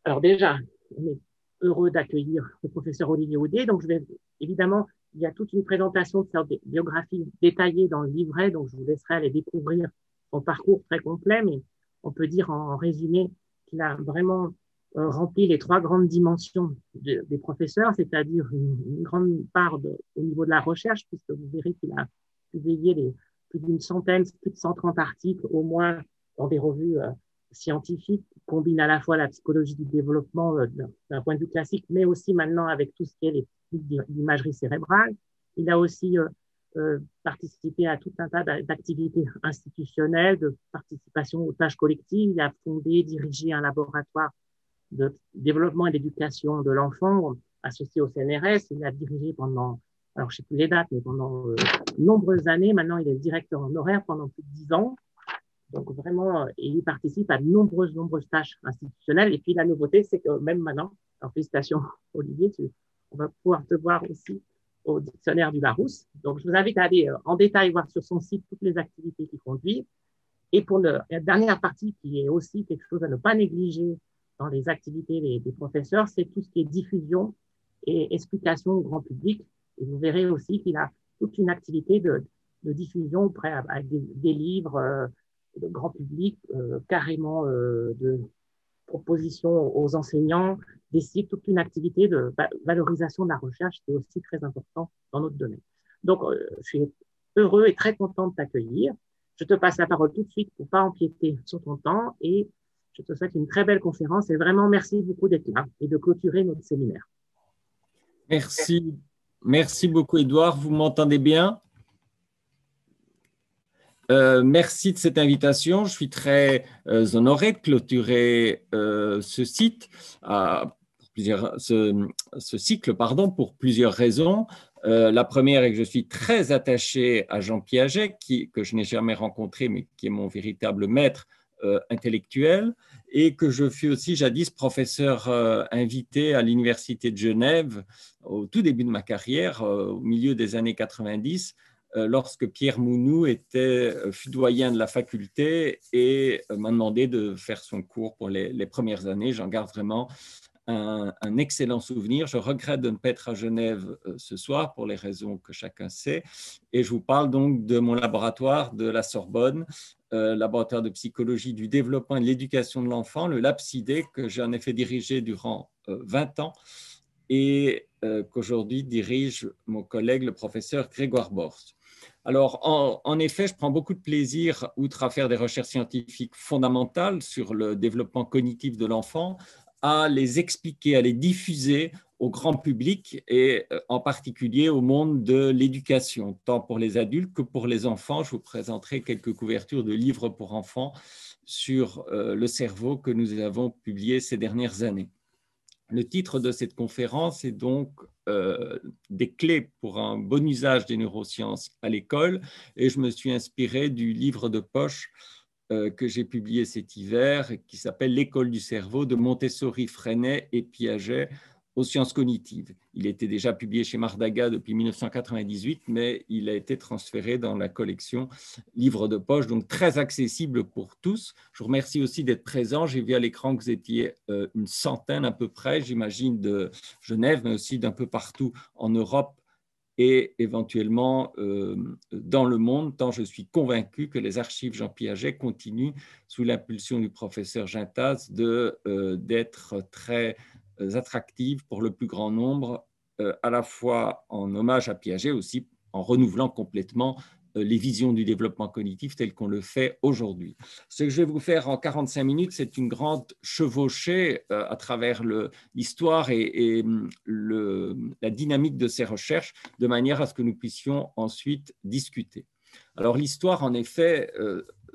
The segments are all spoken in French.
Alors déjà, on est heureux d'accueillir le professeur Olivier Audet. Donc, évidemment, il y a toute une présentation de sa biographie détaillée dans le livret, donc je vous laisserai aller découvrir son parcours très complet, mais on peut dire en résumé qu'il a vraiment rempli les trois grandes dimensions des professeurs, c'est-à-dire une grande part au niveau de la recherche, puisque vous verrez qu'il a publié plus d'une centaine, plus de 130 articles au moins dans des revues scientifiques qui combinent à la fois la psychologie du développement d'un point de vue classique, mais aussi maintenant avec tout ce qui est les techniques d'imagerie cérébrale. Il a aussi participé à tout un tas d'activités institutionnelles, de participation aux tâches collectives. Il a fondé, dirigé un laboratoire de développement et d'éducation de l'enfant associé au CNRS. Il a dirigé pendant, alors je ne sais plus les dates, mais pendant de nombreuses années. Maintenant, il est directeur honoraire pendant plus de 10 ans. Donc vraiment, il participe à de nombreuses tâches institutionnelles. Et puis la nouveauté, c'est que même maintenant, alors félicitations Olivier, on va pouvoir te voir aussi au dictionnaire du Larousse. Donc je vous invite à aller en détail voir sur son site toutes les activités qu'il conduit. Et pour la dernière partie, qui est aussi quelque chose à ne pas négliger dans les activités des professeurs, c'est tout ce qui est diffusion et explication au grand public. Et vous verrez aussi qu'il a toute une activité de diffusion avec des livres de grand public, carrément de propositions aux enseignants, des sites, toute une activité de valorisation de la recherche qui est aussi très important dans notre domaine. Donc, je suis heureux et très content de t'accueillir. Je te passe la parole tout de suite pour ne pas empiéter sur ton temps et je te souhaite une très belle conférence et vraiment merci beaucoup d'être là et de clôturer notre séminaire. Merci, merci beaucoup, Édouard. Vous m'entendez bien? Merci de cette invitation. Je suis très honoré de clôturer ce site, ce cycle, pardon, pour plusieurs raisons. La première est que je suis très attaché à Jean Piaget, que je n'ai jamais rencontré, mais qui est mon véritable maître intellectuel, et que je fus aussi jadis professeur invité à l'Université de Genève au tout début de ma carrière, au milieu des années 90, lorsque Pierre Mounou fut doyen de la faculté et m'a demandé de faire son cours pour les premières années. J'en garde vraiment un excellent souvenir. Je regrette de ne pas être à Genève ce soir pour les raisons que chacun sait. Et je vous parle donc de mon laboratoire de la Sorbonne, laboratoire de psychologie du développement et de l'éducation de l'enfant, le LabCID, que j'ai en effet dirigé durant 20 ans et qu'aujourd'hui dirige mon collègue, le professeur Grégoire Borst. Alors, en effet, je prends beaucoup de plaisir, outre à faire des recherches scientifiques fondamentales sur le développement cognitif de l'enfant, à les expliquer, à les diffuser au grand public et en particulier au monde de l'éducation, tant pour les adultes que pour les enfants. Je vous présenterai quelques couvertures de livres pour enfants sur le cerveau que nous avons publiés ces dernières années. Le titre de cette conférence est donc des clés pour un bon usage des neurosciences à l'école et je me suis inspiré du livre de poche que j'ai publié cet hiver qui s'appelle L'école du cerveau de Montessori, Freinet et Piaget aux sciences cognitives. Il était déjà publié chez Mardaga depuis 1998, mais il a été transféré dans la collection Livres de poche, donc très accessible pour tous. Je vous remercie aussi d'être présent. J'ai vu à l'écran que vous étiez une centaine à peu près, j'imagine, de Genève, mais aussi d'un peu partout en Europe et éventuellement dans le monde, tant je suis convaincu que les archives Jean Piaget continuent, sous l'impulsion du professeur Gintaz, d'être très attractives pour le plus grand nombre, à la fois en hommage à Piaget, aussi en renouvelant complètement les visions du développement cognitif telles qu'on le fait aujourd'hui. Ce que je vais vous faire en 45 minutes, c'est une grande chevauchée à travers l'histoire et la dynamique de ces recherches, de manière à ce que nous puissions ensuite discuter. Alors l'histoire, en effet,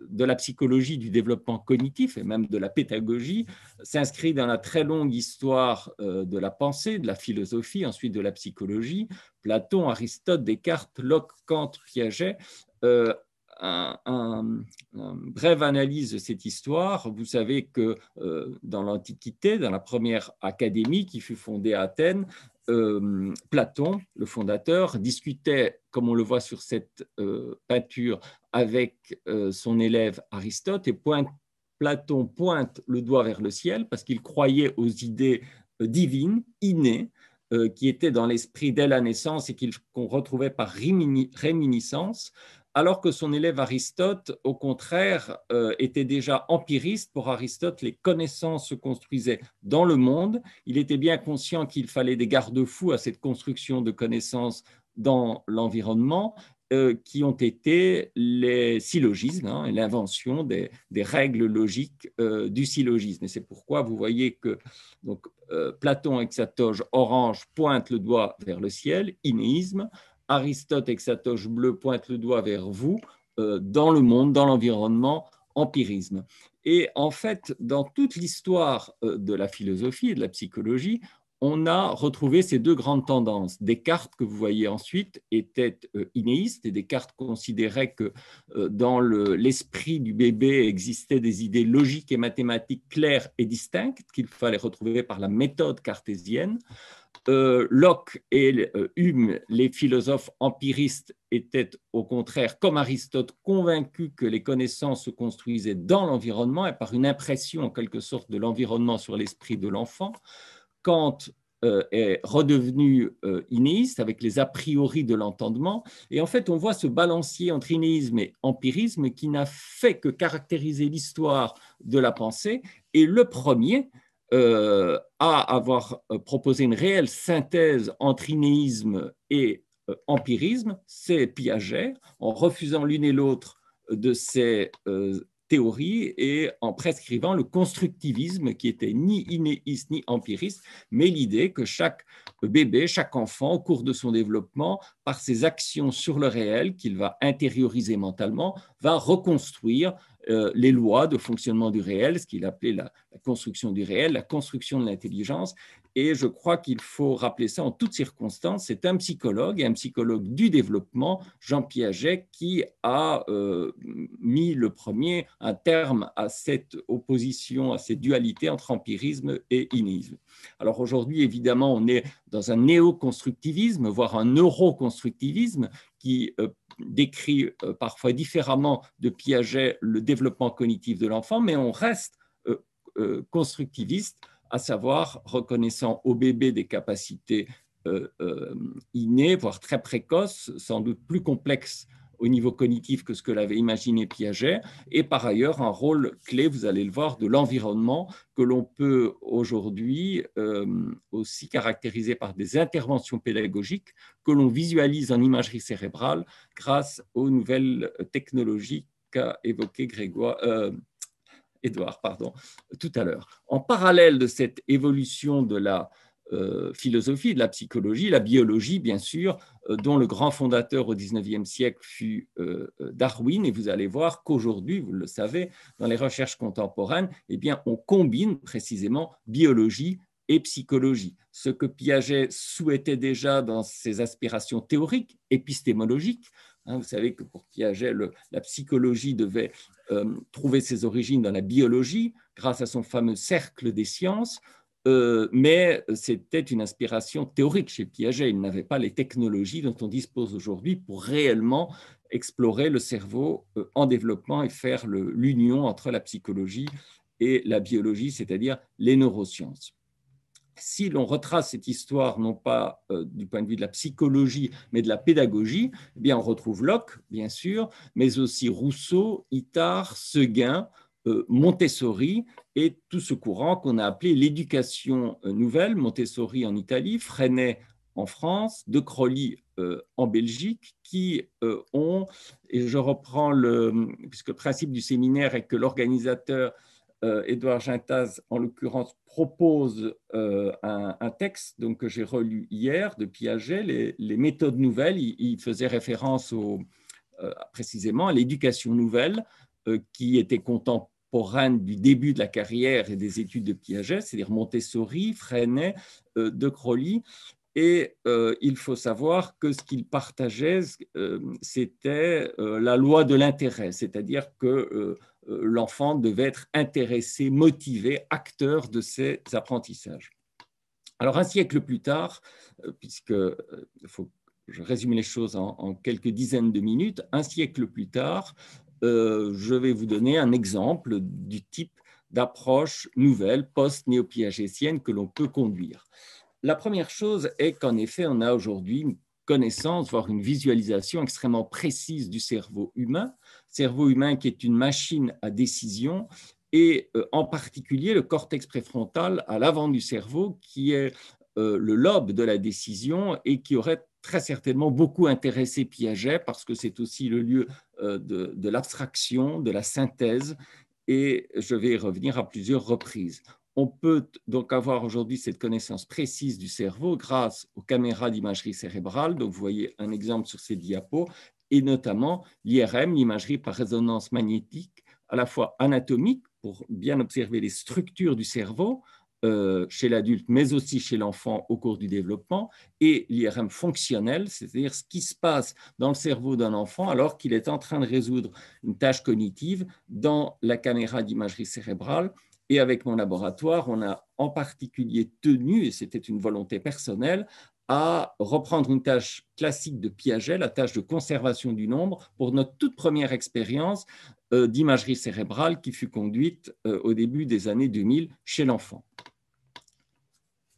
de la psychologie du développement cognitif et même de la pédagogie s'inscrit dans la très longue histoire de la pensée, de la philosophie, ensuite de la psychologie. Platon, Aristote, Descartes, Locke, Kant, Piaget. Une brève analyse de cette histoire. Vous savez que dans l'Antiquité, dans la première académie qui fut fondée à Athènes, Platon, le fondateur, discutait, comme on le voit sur cette peinture, avec son élève Aristote et Platon pointe le doigt vers le ciel parce qu'il croyait aux idées divines, innées, qui étaient dans l'esprit dès la naissance et qu'on retrouvait par réminiscence, alors que son élève Aristote, au contraire, était déjà empiriste. Pour Aristote, les connaissances se construisaient dans le monde. Il était bien conscient qu'il fallait des garde-fous à cette construction de connaissances dans l'environnement, qui ont été les syllogismes, hein, et l'invention des règles logiques du syllogisme. Et c'est pourquoi vous voyez que donc, Platon avec sa toge orange pointe le doigt vers le ciel, inéisme. Aristote avec sa toge bleue pointe le doigt vers vous, dans le monde, dans l'environnement, empirisme. Et en fait, dans toute l'histoire de la philosophie et de la psychologie, on a retrouvé ces deux grandes tendances. Descartes, que vous voyez ensuite, était inéiste, et Descartes considérait que dans l'esprit du bébé existaient des idées logiques et mathématiques claires et distinctes qu'il fallait retrouver par la méthode cartésienne. Locke et Hume, les philosophes empiristes, étaient au contraire, comme Aristote, convaincus que les connaissances se construisaient dans l'environnement et par une impression en quelque sorte de l'environnement sur l'esprit de l'enfant. Kant est redevenu inéiste avec les a priori de l'entendement. Et en fait, on voit ce balancier entre inéisme et empirisme qui n'a fait que caractériser l'histoire de la pensée. Et le premier à avoir proposé une réelle synthèse entre inéisme et empirisme, c'est Piaget, en refusant l'une et l'autre de ces théorie et en prescrivant le constructivisme qui était ni inéiste ni empiriste, mais l'idée que chaque bébé, chaque enfant, au cours de son développement, par ses actions sur le réel qu'il va intérioriser mentalement, va reconstruire les lois de fonctionnement du réel, ce qu'il appelait la construction du réel, la construction de l'intelligence. Et je crois qu'il faut rappeler ça en toutes circonstances. C'est un psychologue, et un psychologue du développement, Jean Piaget, qui a mis le premier un terme à cette opposition, à cette dualité entre empirisme et inéisme. Alors aujourd'hui, évidemment, on est dans un néoconstructivisme, voire un neuroconstructivisme qui décrit parfois différemment de Piaget le développement cognitif de l'enfant, mais on reste constructiviste, à savoir reconnaissant au bébé des capacités innées, voire très précoces, sans doute plus complexes au niveau cognitif que ce que l'avait imaginé Piaget, et par ailleurs un rôle clé, vous allez le voir, de l'environnement que l'on peut aujourd'hui aussi caractériser par des interventions pédagogiques que l'on visualise en imagerie cérébrale grâce aux nouvelles technologies qu'a évoqué Édouard, tout à l'heure. En parallèle de cette évolution de la philosophie, de la psychologie, la biologie, bien sûr, dont le grand fondateur au XIXe siècle fut Darwin. Et vous allez voir qu'aujourd'hui, vous le savez, dans les recherches contemporaines, eh bien, on combine précisément biologie et psychologie. Ce que Piaget souhaitait déjà dans ses aspirations théoriques, épistémologiques. Vous savez que pour Piaget, la psychologie devait trouver ses origines dans la biologie grâce à son fameux cercle des sciences. Mais c'était une inspiration théorique chez Piaget. Il n'avait pas les technologies dont on dispose aujourd'hui pour réellement explorer le cerveau en développement et faire l'union entre la psychologie et la biologie, c'est-à-dire les neurosciences. Si l'on retrace cette histoire, non pas du point de vue de la psychologie, mais de la pédagogie, eh bien on retrouve Locke, bien sûr, mais aussi Rousseau, Itard, Séguin, Montessori et tout ce courant qu'on a appelé l'éducation nouvelle, Montessori en Italie, Freinet en France, De Crowley en Belgique, qui ont, et je reprends puisque le principe du séminaire est que l'organisateur Édouard Gintaz, en l'occurrence, propose un texte donc, que j'ai relu hier de Piaget, les méthodes nouvelles. Il faisait référence précisément à l'éducation nouvelle qui était contemporaine du début de la carrière et des études de Piaget, c'est-à-dire Montessori, Freinet, De Crowley. Et il faut savoir que ce qu'ils partageaient, c'était la loi de l'intérêt, c'est-à-dire que l'enfant devait être intéressé, motivé, acteur de ses apprentissages. Alors un siècle plus tard, puisque faut je résume les choses en quelques dizaines de minutes, un siècle plus tard, je vais vous donner un exemple du type d'approche nouvelle, post-néo-piagétienne que l'on peut conduire. La première chose est qu'en effet, on a aujourd'hui une connaissance, voire une visualisation extrêmement précise du cerveau humain qui est une machine à décision, et en particulier le cortex préfrontal à l'avant du cerveau, qui est le lobe de la décision et qui aurait très certainement beaucoup intéressé Piaget parce que c'est aussi le lieu de l'abstraction, de la synthèse, et je vais y revenir à plusieurs reprises. On peut donc avoir aujourd'hui cette connaissance précise du cerveau grâce aux caméras d'imagerie cérébrale. Donc, vous voyez un exemple sur ces diapos, et notamment l'IRM, l'imagerie par résonance magnétique, à la fois anatomique pour bien observer les structures du cerveau chez l'adulte, mais aussi chez l'enfant au cours du développement, et l'IRM fonctionnel, c'est-à-dire ce qui se passe dans le cerveau d'un enfant alors qu'il est en train de résoudre une tâche cognitive dans la caméra d'imagerie cérébrale. Et avec mon laboratoire, on a en particulier tenu, et c'était une volonté personnelle, à reprendre une tâche classique de Piaget, la tâche de conservation du nombre, pour notre toute première expérience d'imagerie cérébrale qui fut conduite au début des années 2000 chez l'enfant.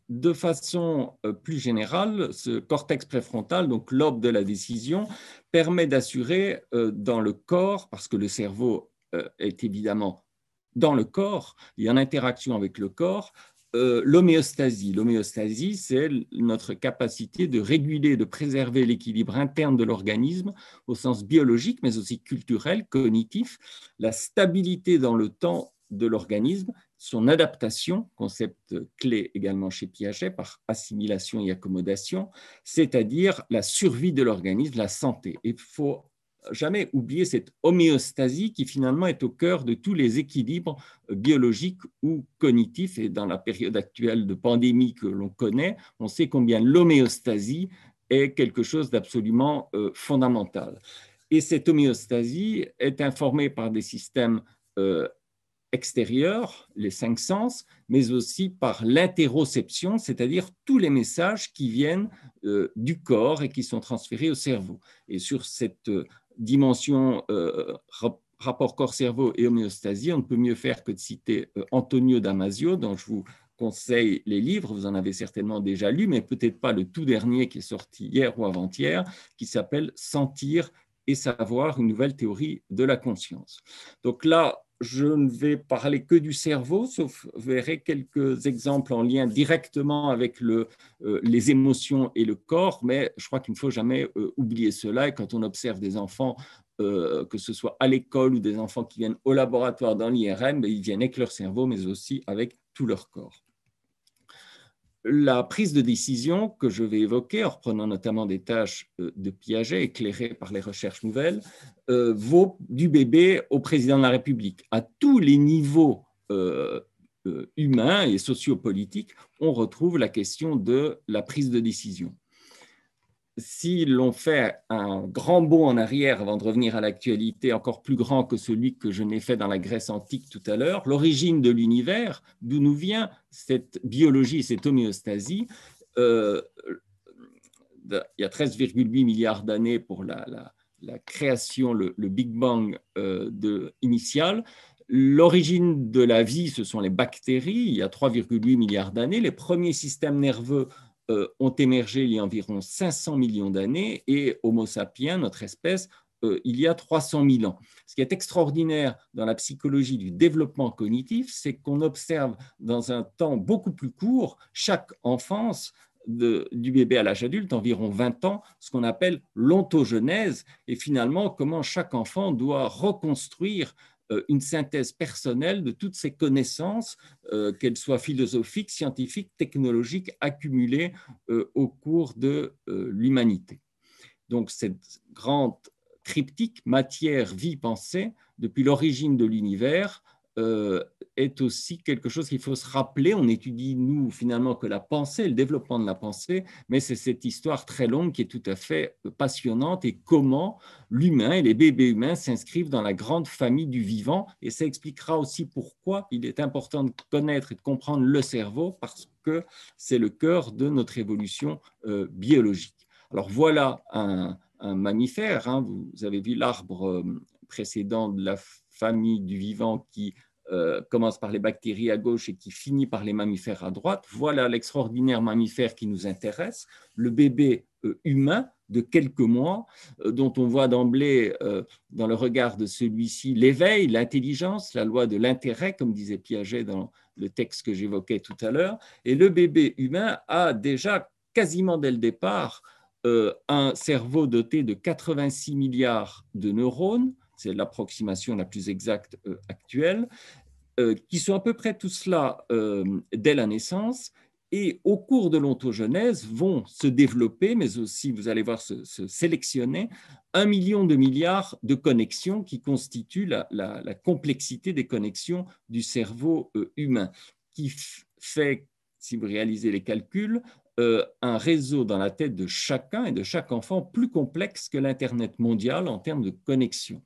De façon plus générale, ce cortex préfrontal, donc lobe de la décision, permet d'assurer dans le corps, parce que le cerveau est évidemment dans le corps et en interaction avec le corps, l'homéostasie. L'homéostasie, c'est notre capacité de réguler, de préserver l'équilibre interne de l'organisme au sens biologique, mais aussi culturel, cognitif, la stabilité dans le temps de l'organisme, son adaptation, concept clé également chez Piaget, par assimilation et accommodation, c'est-à-dire la survie de l'organisme, la santé. Il faut jamais oublier cette homéostasie qui finalement est au cœur de tous les équilibres biologiques ou cognitifs. Et dans la période actuelle de pandémie que l'on connaît, on sait combien l'homéostasie est quelque chose d'absolument fondamental. Et cette homéostasie est informée par des systèmes extérieurs, les 5 sens, mais aussi par l'interoception, c'est-à-dire tous les messages qui viennent du corps et qui sont transférés au cerveau. Et sur cette dimension rapport corps-cerveau et homéostasie, on ne peut mieux faire que de citer Antonio Damasio, dont je vous conseille les livres, vous en avez certainement déjà lu, mais peut-être pas le tout dernier qui est sorti hier ou avant-hier, qui s'appelle Sentir et savoir, une nouvelle théorie de la conscience. Donc là, je ne vais parler que du cerveau, sauf vous verrez quelques exemples en lien directement avec les émotions et le corps, mais je crois qu'il ne faut jamais oublier cela. Et quand on observe des enfants, que ce soit à l'école ou des enfants qui viennent au laboratoire dans l'IRM, ils viennent avec leur cerveau, mais aussi avec tout leur corps. La prise de décision que je vais évoquer, en reprenant notamment des tâches de Piaget éclairées par les recherches nouvelles, vaut du bébé au président de la République. À tous les niveaux humains et sociopolitiques, on retrouve la question de la prise de décision. Si l'on fait un grand bond en arrière avant de revenir à l'actualité, encore plus grand que celui que je n'ai fait dans la Grèce antique tout à l'heure, l'origine de l'univers, d'où nous vient cette biologie, cette homéostasie, il y a 13,8 milliards d'années pour la création, le Big Bang initial. L'origine de la vie, ce sont les bactéries, il y a 3,8 milliards d'années. Les premiers systèmes nerveux ont émergé il y a environ 500 millions d'années, et Homo sapiens, notre espèce, il y a 300 000 ans. Ce qui est extraordinaire dans la psychologie du développement cognitif, c'est qu'on observe dans un temps beaucoup plus court chaque enfance, du bébé à l'âge adulte, environ 20 ans, ce qu'on appelle l'ontogenèse, et finalement comment chaque enfant doit reconstruire une synthèse personnelle de toutes ces connaissances, qu'elles soient philosophiques, scientifiques, technologiques, accumulées au cours de l'humanité. Donc cette grande triptyque matière, vie, pensée, depuis l'origine de l'univers, est aussi quelque chose qu'il faut se rappeler. On étudie, nous, finalement, que la pensée, le développement de la pensée, mais c'est cette histoire très longue qui est tout à fait passionnante, et comment l'humain et les bébés humains s'inscrivent dans la grande famille du vivant. Et ça expliquera aussi pourquoi il est important de connaître et de comprendre le cerveau, parce que c'est le cœur de notre évolution biologique. Alors voilà un mammifère. Hein. Vous avez vu l'arbre précédent de la famille du vivant qui commence par les bactéries à gauche et qui finit par les mammifères à droite. Voilà l'extraordinaire mammifère qui nous intéresse, le bébé humain de quelques mois, dont on voit d'emblée dans le regard de celui-ci l'éveil, l'intelligence, la loi de l'intérêt, comme disait Piaget dans le texte que j'évoquais tout à l'heure. Et le bébé humain a déjà quasiment dès le départ un cerveau doté de 86 milliards de neurones, c'est l'approximation la plus exacte actuelle, qui sont à peu près tous là dès la naissance et au cours de l'ontogenèse vont se développer, mais aussi, vous allez voir, se sélectionner 1 million de milliards de connexions qui constituent la complexité des connexions du cerveau humain, qui fait, si vous réalisez les calculs, un réseau dans la tête de chacun et de chaque enfant plus complexe que l'Internet mondial en termes de connexion.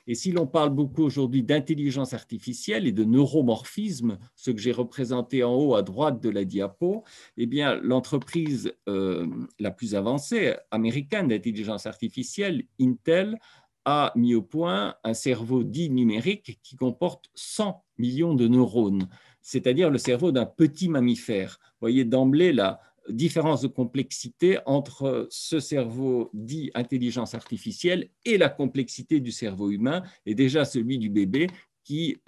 Et si l'on parle beaucoup aujourd'hui d'intelligence artificielle et de neuromorphisme, ce que j'ai représenté en haut à droite de la diapo, eh bien, l'entreprise la plus avancée américaine d'intelligence artificielle, Intel, a mis au point un cerveau dit numérique qui comporte 100 millions de neurones, c'est-à-dire le cerveau d'un petit mammifère. Vous voyez d'emblée la différence de complexité entre ce cerveau dit intelligence artificielle et la complexité du cerveau humain, et déjà celui du bébé qui,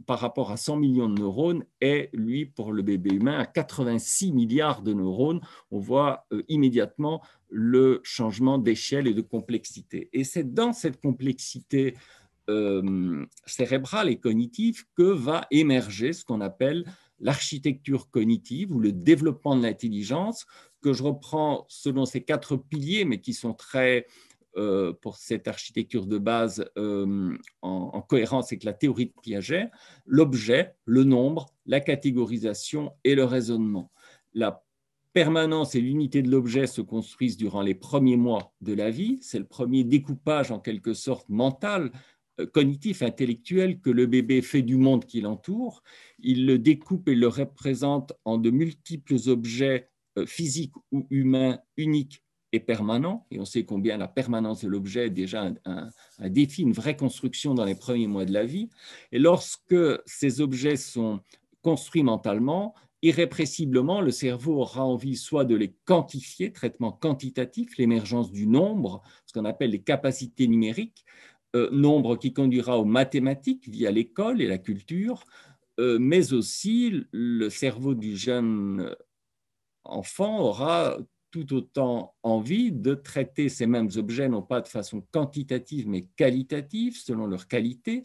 par rapport à 100 millions de neurones, est, lui, pour le bébé humain, à 86 milliards de neurones. On voit immédiatement le changement d'échelle et de complexité. Et c'est dans cette complexité cérébrale et cognitive que va émerger ce qu'on appelle l'architecture cognitive ou le développement de l'intelligence, que je reprends selon ces 4 piliers, mais qui sont très, pour cette architecture de base, en cohérence avec la théorie de Piaget: l'objet, le nombre, la catégorisation et le raisonnement. La permanence et l'unité de l'objet se construisent durant les premiers mois de la vie. C'est le premier découpage en quelque sorte mental, cognitif, intellectuel que le bébé fait du monde qui l'entoure. Il le découpe et le représente en de multiples objets physiques ou humains uniques et permanents. Et on sait combien la permanence de l'objet est déjà un défi, une vraie construction dans les premiers mois de la vie. Et lorsque ces objets sont construits mentalement, irrépressiblement, le cerveau aura envie soit de les quantifier, traitement quantitatif, l'émergence du nombre, ce qu'on appelle les capacités numériques, nombre qui conduira aux mathématiques via l'école et la culture, mais aussi le cerveau du jeune enfant aura tout autant envie de traiter ces mêmes objets, non pas de façon quantitative, mais qualitative, selon leur qualité,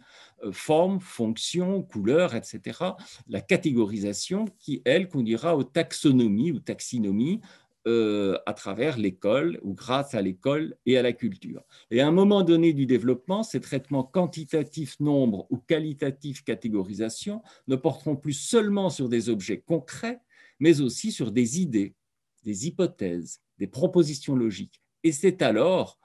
forme, fonction, couleur, etc. La catégorisation qui, elle, conduira aux taxonomies ou taxinomies, à travers l'école ou grâce à l'école et à la culture. Et à un moment donné du développement, ces traitements quantitatifs nombre ou qualitatifs catégorisation ne porteront plus seulement sur des objets concrets, mais aussi sur des idées, des hypothèses, des propositions logiques. Et c'est alors,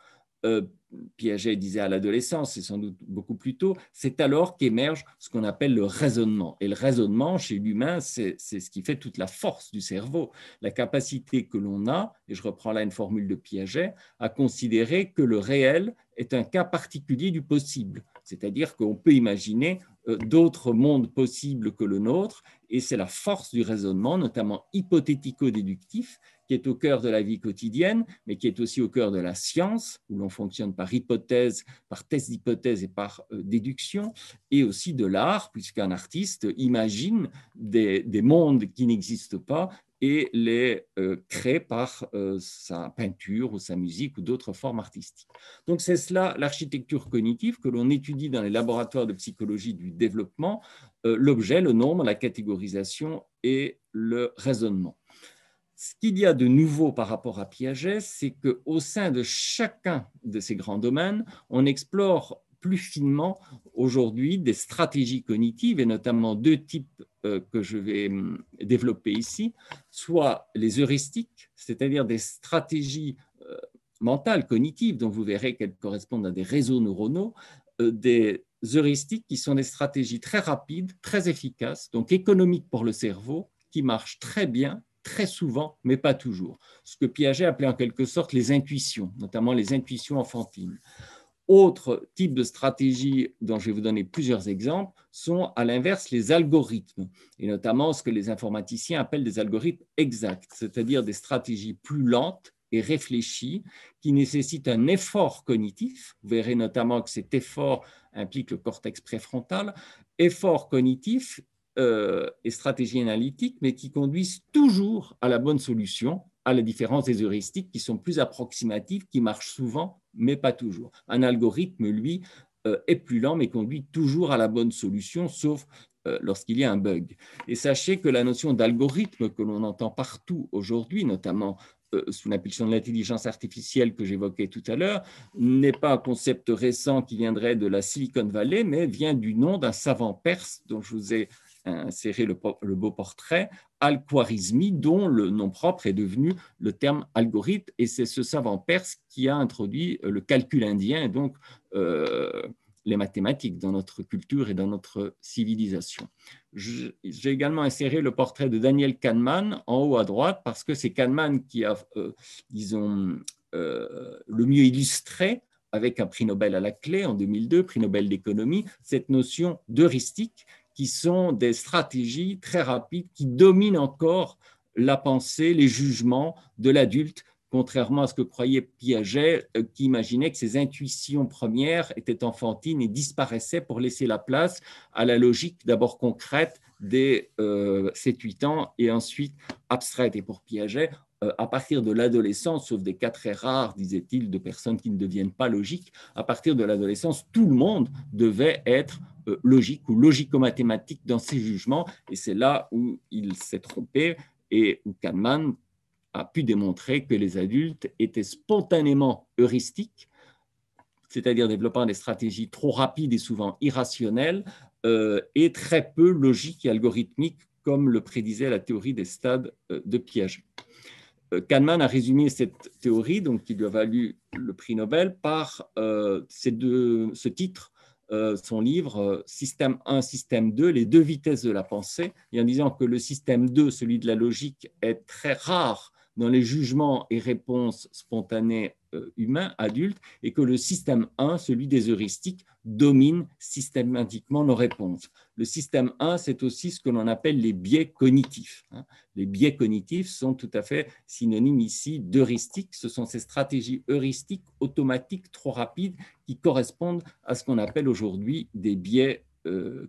Piaget disait à l'adolescence, c'est sans doute beaucoup plus tôt, c'est alors qu'émerge ce qu'on appelle le raisonnement. Et le raisonnement, chez l'humain, c'est ce qui fait toute la force du cerveau, la capacité que l'on a, et je reprends là une formule de Piaget, à considérer que le réel est un cas particulier du possible. C'est-à-dire qu'on peut imaginer d'autres mondes possibles que le nôtre, et c'est la force du raisonnement, notamment hypothético-déductif, qui est au cœur de la vie quotidienne, mais qui est aussi au cœur de la science, où l'on fonctionne par hypothèse, par test d'hypothèse et par déduction, et aussi de l'art, puisqu'un artiste imagine des mondes qui n'existent pas et les crée par sa peinture ou sa musique ou d'autres formes artistiques. Donc c'est cela l'architecture cognitive que l'on étudie dans les laboratoires de psychologie du développement, l'objet, le nombre, la catégorisation et le raisonnement. Ce qu'il y a de nouveau par rapport à Piaget, c'est qu'au sein de chacun de ces grands domaines, on explore plus finement aujourd'hui des stratégies cognitives, et notamment 2 types que je vais développer ici, soit les heuristiques, c'est-à-dire des stratégies mentales, cognitives, dont vous verrez qu'elles correspondent à des réseaux neuronaux, des heuristiques qui sont des stratégies très rapides, très efficaces, donc économiques pour le cerveau, qui marchent très bien, très souvent, mais pas toujours. Ce que Piaget appelait en quelque sorte les intuitions, notamment les intuitions enfantines. Autre type de stratégie dont je vais vous donner plusieurs exemples sont à l'inverse les algorithmes, et notamment ce que les informaticiens appellent des algorithmes exacts, c'est-à-dire des stratégies plus lentes et réfléchies qui nécessitent un effort cognitif. Vous verrez notamment que cet effort implique le cortex préfrontal, effort cognitif et stratégie analytique, mais qui conduisent toujours à la bonne solution, à la différence des heuristiques qui sont plus approximatives, qui marchent souvent, mais pas toujours. Un algorithme, lui, est plus lent, mais conduit toujours à la bonne solution, sauf lorsqu'il y a un bug. Et sachez que la notion d'algorithme que l'on entend partout aujourd'hui, notamment sous l'impulsion de l'intelligence artificielle que j'évoquais tout à l'heure, n'est pas un concept récent qui viendrait de la Silicon Valley, mais vient du nom d'un savant perse dont je vous ai inséré le beau portrait, Al-Khwarizmi, dont le nom propre est devenu le terme algorithme, et c'est ce savant perse qui a introduit le calcul indien et donc les mathématiques dans notre culture et dans notre civilisation. J'ai également inséré le portrait de Daniel Kahneman en haut à droite parce que c'est Kahneman qui a, disons, le mieux illustré avec un prix Nobel à la clé en 2002, prix Nobel d'économie, cette notion d'heuristique qui sont des stratégies très rapides qui dominent encore la pensée, les jugements de l'adulte, contrairement à ce que croyait Piaget, qui imaginait que ses intuitions premières étaient enfantines et disparaissaient pour laisser la place à la logique d'abord concrète des 7-8 ans et ensuite abstraite. Et pour Piaget, à partir de l'adolescence, sauf des cas très rares, disait-il, de personnes qui ne deviennent pas logiques, à partir de l'adolescence, tout le monde devait être logique ou logico-mathématique dans ses jugements. Et c'est là où il s'est trompé et où Kahneman a pu démontrer que les adultes étaient spontanément heuristiques, c'est-à-dire développant des stratégies trop rapides et souvent irrationnelles, et très peu logiques et algorithmiques, comme le prédisait la théorie des stades de Piaget. Kahneman a résumé cette théorie, donc qui lui a valu le prix Nobel, par ce titre, son livre Système 1, Système 2, les deux vitesses de la pensée, et en disant que le système 2, celui de la logique, est très rare dans les jugements et réponses spontanées humains, adultes, et que le système 1, celui des heuristiques, domine systématiquement nos réponses. Le système 1, c'est aussi ce que l'on appelle les biais cognitifs. Les biais cognitifs sont tout à fait synonymes ici d'heuristiques. Ce sont ces stratégies heuristiques automatiques trop rapides qui correspondent à ce qu'on appelle aujourd'hui des biais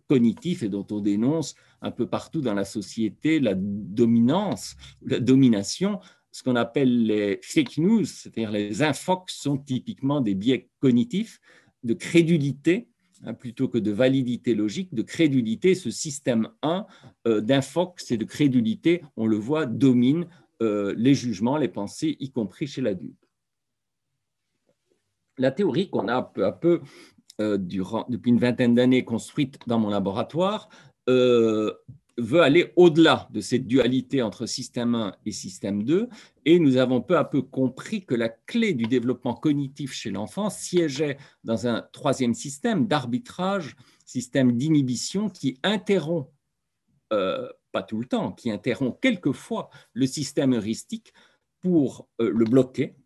cognitifs et dont on dénonce un peu partout dans la société la dominance, la domination. Ce qu'on appelle les fake news, c'est-à-dire les infox, sont typiquement des biais cognitifs de crédulité, plutôt que de validité logique, de crédulité. Ce système 1 d'infox et de crédulité, on le voit, domine les jugements, les pensées, y compris chez l'adulte. La théorie qu'on a peu à peu, depuis une vingtaine d'années, construite dans mon laboratoire, veut aller au-delà de cette dualité entre système 1 et système 2, et nous avons peu à peu compris que la clé du développement cognitif chez l'enfant siégeait dans un troisième système d'arbitrage, système d'inhibition qui interrompt, pas tout le temps, qui interrompt quelquefois le système heuristique pour le bloquer,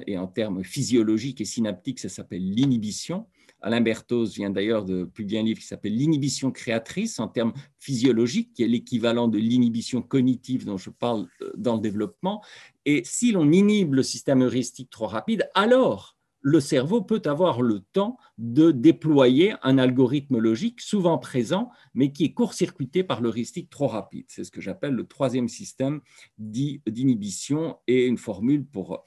et en termes physiologiques et synaptiques, ça s'appelle l'inhibition. Alain Berthoz vient d'ailleurs de publier un livre qui s'appelle L'inhibition créatrice en termes physiologiques, qui est l'équivalent de l'inhibition cognitive dont je parle dans le développement. Et si l'on inhibe le système heuristique trop rapide, alors le cerveau peut avoir le temps de déployer un algorithme logique souvent présent, mais qui est court-circuité par l'heuristique trop rapide. C'est ce que j'appelle le troisième système d'inhibition, et une formule pour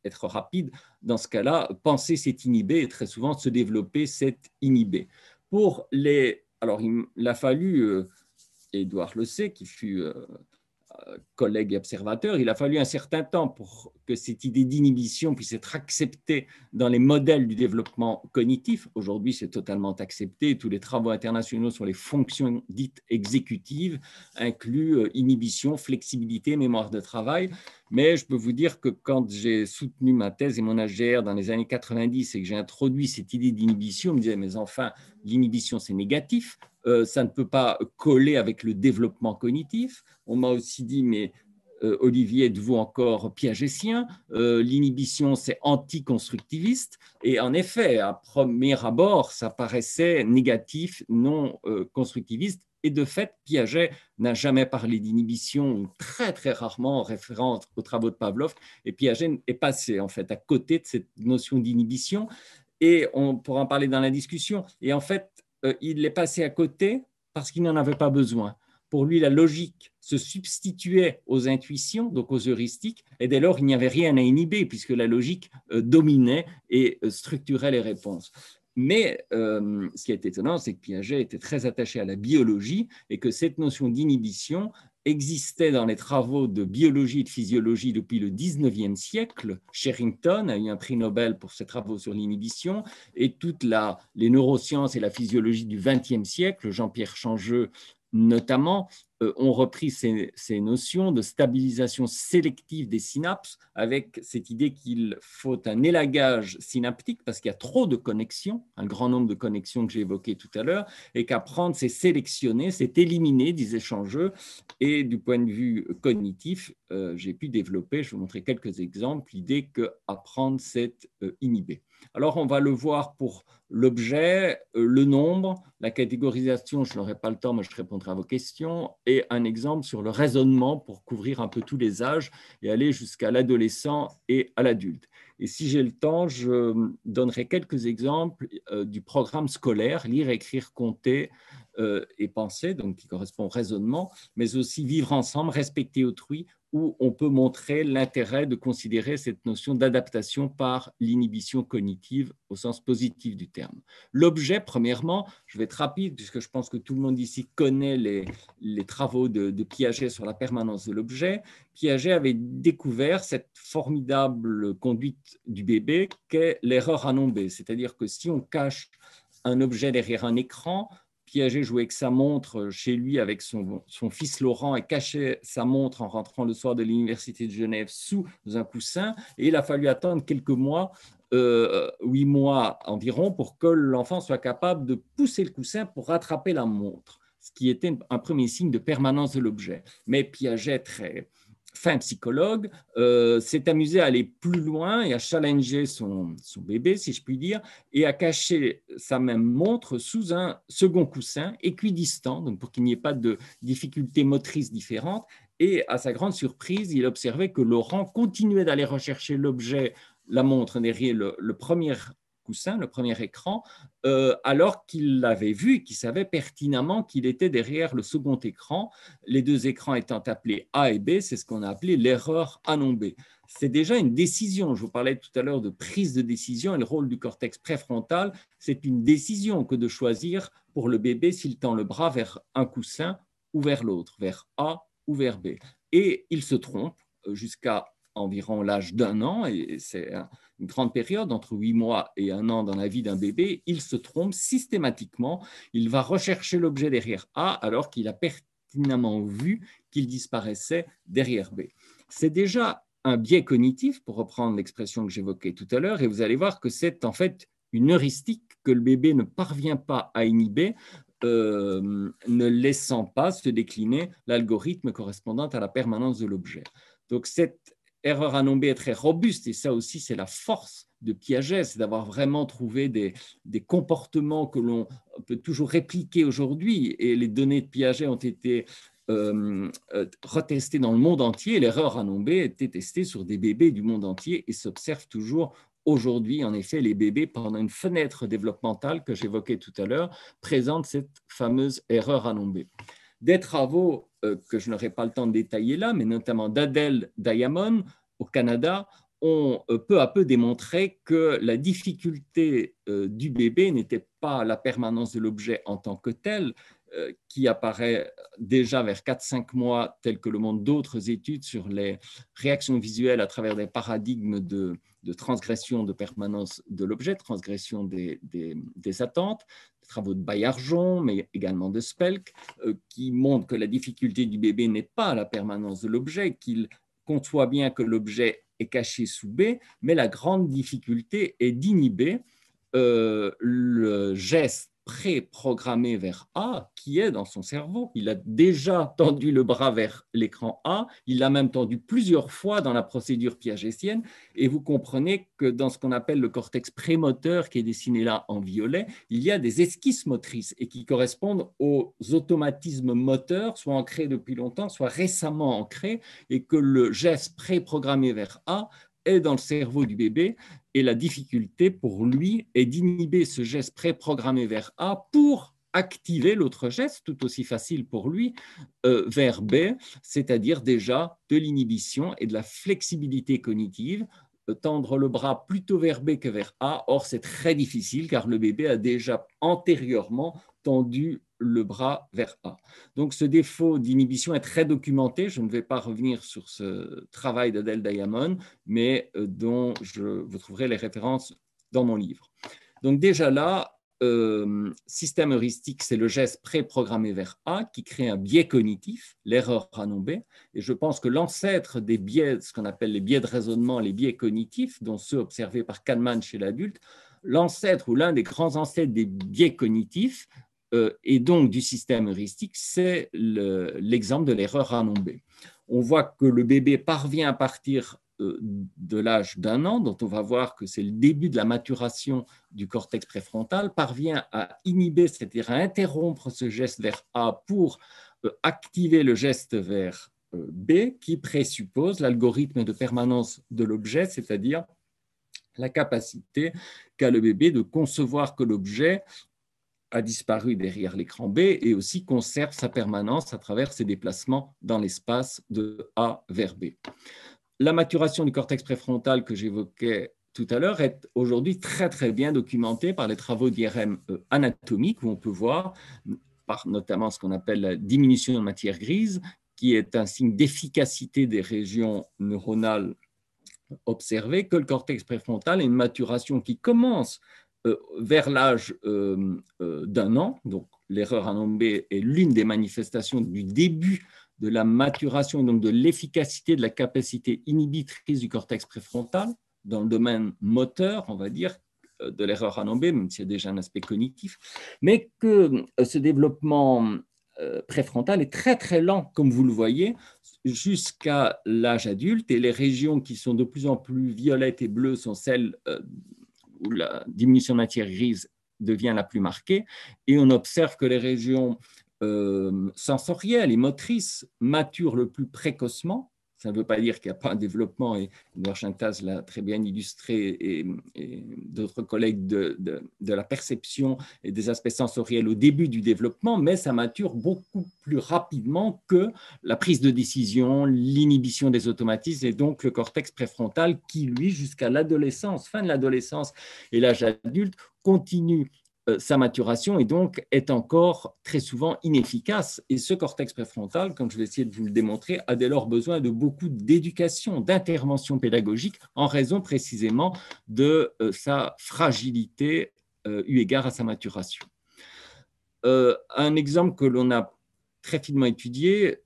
être rapide. Dans ce cas-là, penser c'est inhiber et très souvent se développer c'est inhiber. Alors, il a fallu, Édouard le sait, qui fut collègue et observateur, il a fallu un certain temps pour que cette idée d'inhibition puisse être acceptée dans les modèles du développement cognitif. Aujourd'hui, c'est totalement accepté. Tous les travaux internationaux sur les fonctions dites exécutives incluent inhibition, flexibilité, mémoire de travail. Mais je peux vous dire que quand j'ai soutenu ma thèse et mon AGR dans les années 90 et que j'ai introduit cette idée d'inhibition, on me disait, mais enfin, l'inhibition, c'est négatif. Ça ne peut pas coller avec le développement cognitif. On m'a aussi dit, mais Olivier, êtes-vous encore piagétien? L'inhibition, c'est anticonstructiviste. Et en effet, à premier abord, ça paraissait négatif, non constructiviste. Et de fait, Piaget n'a jamais parlé d'inhibition, ou très très rarement en référence aux travaux de Pavlov. Et Piaget est passé en fait à côté de cette notion d'inhibition. Et on pourra en parler dans la discussion. Et en fait, il est passé à côté parce qu'il n'en avait pas besoin. Pour lui, la logique se substituait aux intuitions, donc aux heuristiques, et dès lors, il n'y avait rien à inhiber, puisque la logique dominait et structurait les réponses. Mais ce qui est étonnant, c'est que Piaget était très attaché à la biologie et que cette notion d'inhibition existait dans les travaux de biologie et de physiologie depuis le 19e siècle. Sherrington a eu un prix Nobel pour ses travaux sur l'inhibition, et toutes les neurosciences et la physiologie du 20e siècle, Jean-Pierre Changeux notamment, ont repris ces notions de stabilisation sélective des synapses avec cette idée qu'il faut un élagage synaptique parce qu'il y a trop de connexions, un grand nombre de connexions que j'ai évoquées tout à l'heure, et qu'apprendre, c'est sélectionner, c'est éliminer, disait Changeux. Et du point de vue cognitif, j'ai pu développer, je vais vous montrer quelques exemples, l'idée qu'apprendre, c'est inhiber. Alors, on va le voir pour l'objet, le nombre, la catégorisation, je n'aurai pas le temps, mais je répondrai à vos questions, et un exemple sur le raisonnement pour couvrir un peu tous les âges et aller jusqu'à l'adolescent et à l'adulte. Et si j'ai le temps, je donnerai quelques exemples du programme scolaire, lire, écrire, compter et penser, donc qui correspond au raisonnement, mais aussi vivre ensemble, respecter autrui, où on peut montrer l'intérêt de considérer cette notion d'adaptation par l'inhibition cognitive au sens positif du terme. L'objet, premièrement, je vais être rapide puisque je pense que tout le monde ici connaît les travaux de Piaget sur la permanence de l'objet. Piaget avait découvert cette formidable conduite du bébé qu'est l'erreur à nommer, c'est-à-dire que si on cache un objet derrière un écran, Piaget jouait avec sa montre chez lui avec son fils Laurent et cachait sa montre en rentrant le soir de l'Université de Genève sous un coussin. Et il a fallu attendre quelques mois, 8 mois environ, pour que l'enfant soit capable de pousser le coussin pour rattraper la montre, ce qui était un premier signe de permanence de l'objet. Mais Piaget, très fin psychologue, s'est amusé à aller plus loin et à challenger son bébé, si je puis dire, et à cacher sa même montre sous un second coussin équidistant, donc pour qu'il n'y ait pas de difficultés motrices différentes. Et à sa grande surprise, il observait que Laurent continuait d'aller rechercher l'objet, la montre derrière le premier coussin, le premier écran, alors qu'il l'avait vu et qu'il savait pertinemment qu'il était derrière le second écran, les deux écrans étant appelés A et B, c'est ce qu'on a appelé l'erreur A non B. C'est déjà une décision. Je vous parlais tout à l'heure de prise de décision et le rôle du cortex préfrontal. C'est une décision que de choisir pour le bébé s'il tend le bras vers un coussin ou vers l'autre, vers A ou vers B. Et il se trompe jusqu'à environ l'âge d'1 an, et c'est une grande période, entre 8 mois et 1 an dans la vie d'un bébé, il se trompe systématiquement. Il va rechercher l'objet derrière A alors qu'il a pertinemment vu qu'il disparaissait derrière B. C'est déjà un biais cognitif, pour reprendre l'expression que j'évoquais tout à l'heure, et vous allez voir que c'est en fait une heuristique que le bébé ne parvient pas à inhiber, ne laissant pas se décliner l'algorithme correspondant à la permanence de l'objet. Donc cette erreur à nommer est très robuste, et ça aussi c'est la force de Piaget, c'est d'avoir vraiment trouvé des comportements que l'on peut toujours répliquer aujourd'hui, et les données de Piaget ont été retestées dans le monde entier. L'erreur à nommer a été testée sur des bébés du monde entier et s'observe toujours aujourd'hui. En effet, les bébés, pendant une fenêtre développementale que j'évoquais tout à l'heure, présentent cette fameuse erreur à nommer. Des travaux que je n'aurai pas le temps de détailler là, mais notamment d'Adèle Diamond au Canada, ont peu à peu démontré que la difficulté du bébé n'était pas la permanence de l'objet en tant que tel, qui apparaît déjà vers 4-5 mois, tel que le montrent d'autres études sur les réactions visuelles à travers des paradigmes de transgression de permanence de l'objet, transgression des attentes, travaux de Baillargeon, mais également de Spelk, qui montrent que la difficulté du bébé n'est pas la permanence de l'objet, qu'il conçoit bien que l'objet est caché sous B, mais la grande difficulté est d'inhiber le geste préprogrammé vers A qui est dans son cerveau. Il a déjà tendu le bras vers l'écran A, il l'a même tendu plusieurs fois dans la procédure piagétienne, et vous comprenez que dans ce qu'on appelle le cortex prémoteur, qui est dessiné là en violet, il y a des esquisses motrices et qui correspondent aux automatismes moteurs, soit ancrés depuis longtemps, soit récemment ancrés, et que le geste préprogrammé vers A est dans le cerveau du bébé, et la difficulté pour lui est d'inhiber ce geste préprogrammé vers A pour activer l'autre geste, tout aussi facile pour lui, vers B, c'est-à-dire déjà de l'inhibition et de la flexibilité cognitive, tendre le bras plutôt vers B que vers A. Or, c'est très difficile car le bébé a déjà antérieurement tendu le bras vers A. Donc, ce défaut d'inhibition est très documenté. Je ne vais pas revenir sur ce travail d'Adèle Diamond, mais dont vous trouverez les références dans mon livre. Donc, déjà là, système heuristique, c'est le geste préprogrammé vers A qui crée un biais cognitif, l'erreur ranombée. Et je pense que l'ancêtre des biais, ce qu'on appelle les biais de raisonnement, les biais cognitifs, dont ceux observés par Kahneman chez l'adulte, l'ancêtre ou l'un des grands ancêtres des biais cognitifs et donc du système heuristique, c'est l'exemple de l'erreur ranombée. On voit que le bébé parvient à partir de l'âge d'1 an, dont on va voir que c'est le début de la maturation du cortex préfrontal, parvient à inhiber, c'est-à-dire à interrompre ce geste vers A pour activer le geste vers B, qui présuppose l'algorithme de permanence de l'objet, c'est-à-dire la capacité qu'a le bébé de concevoir que l'objet a disparu derrière l'écran B et aussi conserve sa permanence à travers ses déplacements dans l'espace de A vers B. La maturation du cortex préfrontal que j'évoquais tout à l'heure est aujourd'hui très très bien documentée par les travaux d'IRM anatomique, où on peut voir par notamment ce qu'on appelle la diminution de matière grise, qui est un signe d'efficacité des régions neuronales observées, que le cortex préfrontal a une maturation qui commence vers l'âge d'1 an. Donc l'erreur ranombée est l'une des manifestations du début de la maturation et donc de l'efficacité de la capacité inhibitrice du cortex préfrontal dans le domaine moteur, on va dire, de l'erreur ranombée, même s'il y a déjà un aspect cognitif, mais que ce développement préfrontal est très très lent, comme vous le voyez, jusqu'à l'âge adulte, et les régions qui sont de plus en plus violettes et bleues sont celles où la diminution de matière grise devient la plus marquée, et on observe que les régions sensorielles et motrices maturent le plus précocement. Ça ne veut pas dire qu'il n'y a pas un développement, et Edouard Chintas l'a très bien illustré, et d'autres collègues, de la perception et des aspects sensoriels au début du développement, mais ça mature beaucoup plus rapidement que la prise de décision, l'inhibition des automatismes, et donc le cortex préfrontal qui, lui, jusqu'à l'adolescence, fin de l'adolescence et l'âge adulte, continue sa maturation et donc est encore très souvent inefficace. Et ce cortex préfrontal, comme je vais essayer de vous le démontrer, a dès lors besoin de beaucoup d'éducation, d'intervention pédagogique en raison précisément de sa fragilité eu égard à sa maturation. Un exemple que l'on a très finement étudié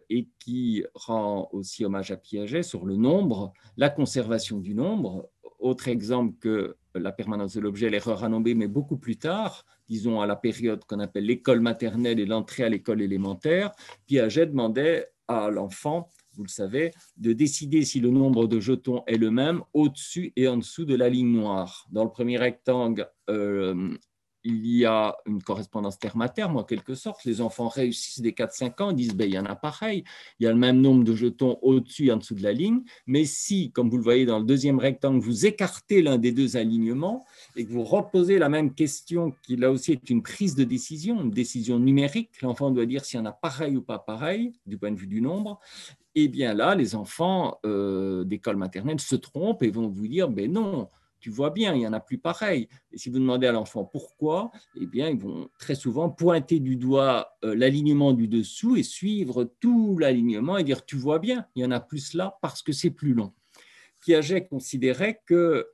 et qui rend aussi hommage à Piaget sur le nombre, la conservation du nombre. Autre exemple que la permanence de l'objet, l'erreur ranombée, mais beaucoup plus tard, disons à la période qu'on appelle l'école maternelle et l'entrée à l'école élémentaire, Piaget demandait à l'enfant, vous le savez, de décider si le nombre de jetons est le même au-dessus et en dessous de la ligne noire. Dans le premier rectangle, il y a une correspondance terme à terme, en quelque sorte. Les enfants réussissent dès 4-5 ans, disent il y en a pareil, il y a le même nombre de jetons au-dessus et en dessous de la ligne. Mais si, comme vous le voyez dans le deuxième rectangle, vous écartez l'un des deux alignements et que vous reposez la même question, qui là aussi est une prise de décision, une décision numérique, l'enfant doit dire s'il y en a pareil ou pas pareil, du point de vue du nombre. Et bien là, les enfants d'école maternelle se trompent et vont vous dire non, tu vois bien, il n'y en a plus pareil. Et si vous demandez à l'enfant pourquoi, eh bien, ils vont très souvent pointer du doigt l'alignement du dessous et suivre tout l'alignement et dire, tu vois bien, il y en a plus là parce que c'est plus long. Piaget considérait que,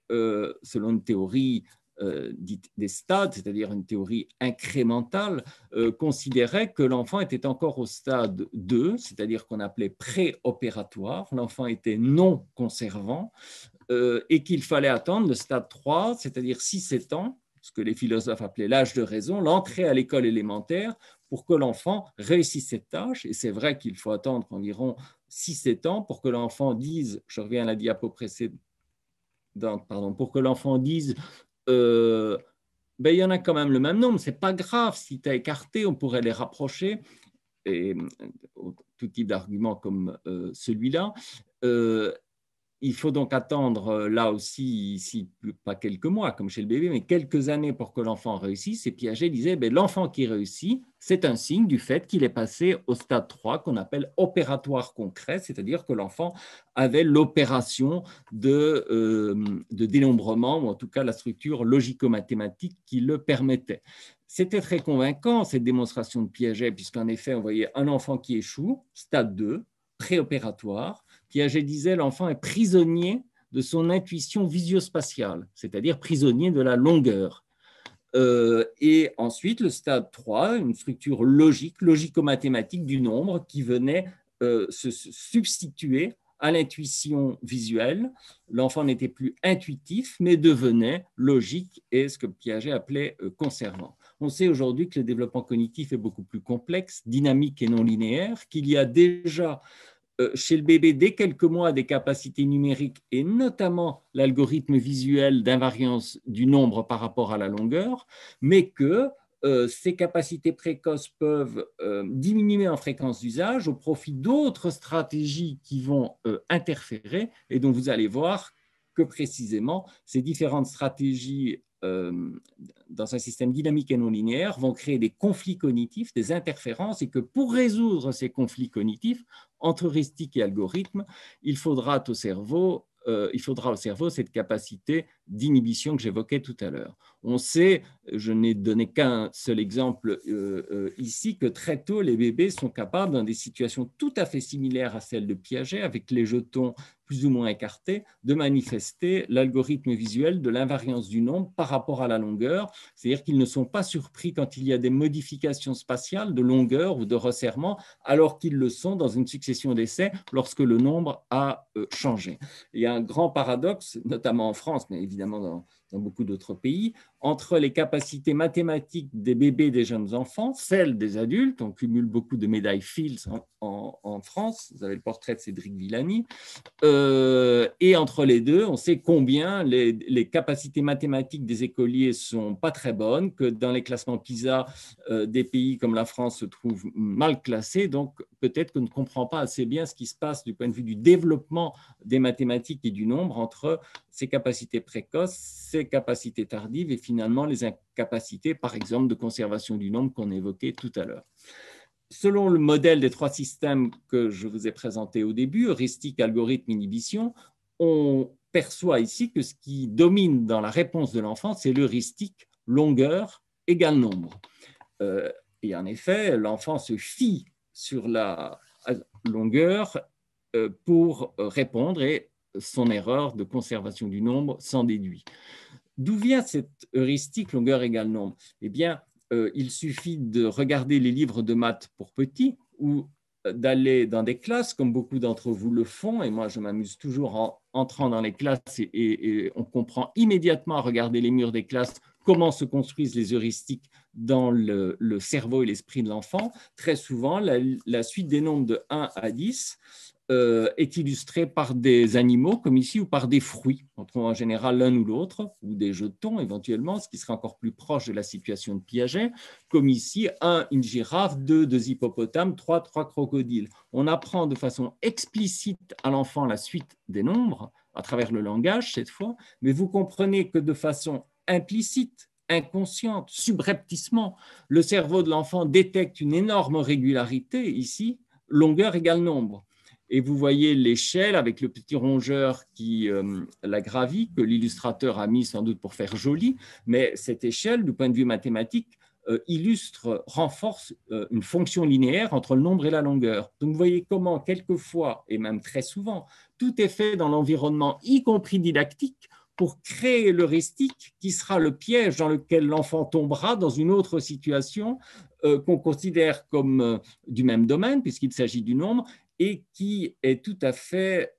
selon une théorie dite des stades, c'est-à-dire une théorie incrémentale, considérait que l'enfant était encore au stade 2, c'est-à-dire qu'on appelait préopératoire, l'enfant était non conservant, et qu'il fallait attendre le stade 3, c'est-à-dire 6-7 ans, ce que les philosophes appelaient l'âge de raison, l'entrée à l'école élémentaire, pour que l'enfant réussisse cette tâche. Et c'est vrai qu'il faut attendre environ 6-7 ans pour que l'enfant dise, je reviens à la diapo précédente, pardon, pour que l'enfant dise ben, il y en a quand même le même nombre, c'est pas grave, si tu as écarté, on pourrait les rapprocher, et tout type d'argument comme celui-là. Il faut donc attendre là aussi, ici, pas quelques mois comme chez le bébé, mais quelques années pour que l'enfant réussisse. Et Piaget disait, ben, l'enfant qui réussit, c'est un signe du fait qu'il est passé au stade 3 qu'on appelle opératoire concret, c'est-à-dire que l'enfant avait l'opération de dénombrement, ou en tout cas la structure logico-mathématique qui le permettait. C'était très convaincant, cette démonstration de Piaget, puisqu'en effet, on voyait un enfant qui échoue, stade 2, préopératoire. Piaget disait l'enfant est prisonnier de son intuition visio-spatiale, c'est-à-dire prisonnier de la longueur. Et ensuite, le stade 3, une structure logique, logico-mathématique du nombre qui venait se substituer à l'intuition visuelle. L'enfant n'était plus intuitif, mais devenait logique et ce que Piaget appelait conservant. On sait aujourd'hui que le développement cognitif est beaucoup plus complexe, dynamique et non linéaire, qu'il y a déjà chez le bébé, dès quelques mois, des capacités numériques et notamment l'algorithme visuel d'invariance du nombre par rapport à la longueur, mais que ces capacités précoces peuvent diminuer en fréquence d'usage au profit d'autres stratégies qui vont interférer et dont vous allez voir que précisément ces différentes stratégies dans un système dynamique et non linéaire vont créer des conflits cognitifs, des interférences, et que pour résoudre ces conflits cognitifs entre heuristique et algorithme, il faudra au cerveau cette capacité d'inhibition que j'évoquais tout à l'heure. On sait, je n'ai donné qu'un seul exemple ici, que très tôt, les bébés sont capables, dans des situations tout à fait similaires à celles de Piaget, avec les jetons plus ou moins écartés, de manifester l'algorithme visuel de l'invariance du nombre par rapport à la longueur. C'est-à-dire qu'ils ne sont pas surpris quand il y a des modifications spatiales de longueur ou de resserrement, alors qu'ils le sont dans une succession d'essais lorsque le nombre a changé. Il y a un grand paradoxe, notamment en France, mais évidemment dans beaucoup d'autres pays, entre les capacités mathématiques des bébés et des jeunes enfants, celles des adultes. On cumule beaucoup de médailles Fields en France. Vous avez le portrait de Cédric Villani. Et entre les deux, on sait combien les capacités mathématiques des écoliers sont pas très bonnes, que dans les classements PISA, des pays comme la France se trouvent mal classés. Donc, peut-être qu'on ne comprend pas assez bien ce qui se passe du point de vue du développement des mathématiques et du nombre entre ces capacités précoces, ces capacités tardives et finalement les incapacités, par exemple, de conservation du nombre qu'on évoquait tout à l'heure. Selon le modèle des 3 systèmes que je vous ai présenté au début, heuristique, algorithme, inhibition, on perçoit ici que ce qui domine dans la réponse de l'enfant, c'est l'heuristique longueur égale nombre. Et en effet, l'enfant se fie sur la longueur pour répondre et son erreur de conservation du nombre s'en déduit. D'où vient cette heuristique longueur égale nombre? Eh bien, il suffit de regarder les livres de maths pour petits ou d'aller dans des classes, comme beaucoup d'entre vous le font, et moi je m'amuse toujours en entrant dans les classes et on comprend immédiatement à regarder les murs des classes comment se construisent les heuristiques dans le cerveau et l'esprit de l'enfant. Très souvent, la suite des nombres de 1 à 10 est illustrée par des animaux, comme ici, ou par des fruits. On trouve en général l'un ou l'autre, ou des jetons éventuellement, ce qui serait encore plus proche de la situation de Piaget, comme ici, 1, une girafe, 2, 2 hippopotames, 3, 3 crocodiles. On apprend de façon explicite à l'enfant la suite des nombres, à travers le langage cette fois, mais vous comprenez que de façon implicite, inconsciente, subrepticement, le cerveau de l'enfant détecte une énorme régularité ici, longueur égale nombre. Et vous voyez l'échelle avec le petit rongeur qui la gravit, que l'illustrateur a mis sans doute pour faire joli, mais cette échelle, du point de vue mathématique, illustre, renforce une fonction linéaire entre le nombre et la longueur. Donc vous voyez comment, quelquefois, et même très souvent, tout est fait dans l'environnement, y compris didactique, pour créer l'heuristique qui sera le piège dans lequel l'enfant tombera dans une autre situation qu'on considère comme du même domaine, puisqu'il s'agit du nombre, et qui est tout à fait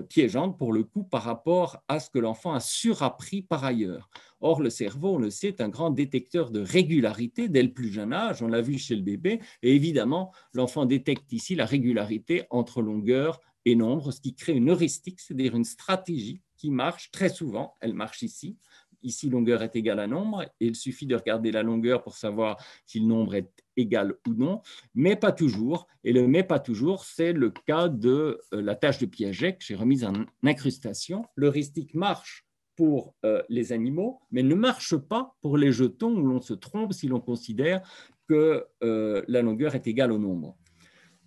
piégeante pour le coup par rapport à ce que l'enfant a surappris par ailleurs. Or, le cerveau, on le sait, est un grand détecteur de régularité dès le plus jeune âge, on l'a vu chez le bébé, et évidemment, l'enfant détecte ici la régularité entre longueur et nombre, ce qui crée une heuristique, c'est-à-dire une stratégie qui marche très souvent, elle marche ici. Ici, longueur est égale à nombre, et il suffit de regarder la longueur pour savoir si le nombre est égal ou non, mais pas toujours. Et le mais pas toujours, c'est le cas de la tâche de Piaget que j'ai remise en incrustation. L'heuristique marche pour les animaux, mais ne marche pas pour les jetons où l'on se trompe si l'on considère que la longueur est égale au nombre.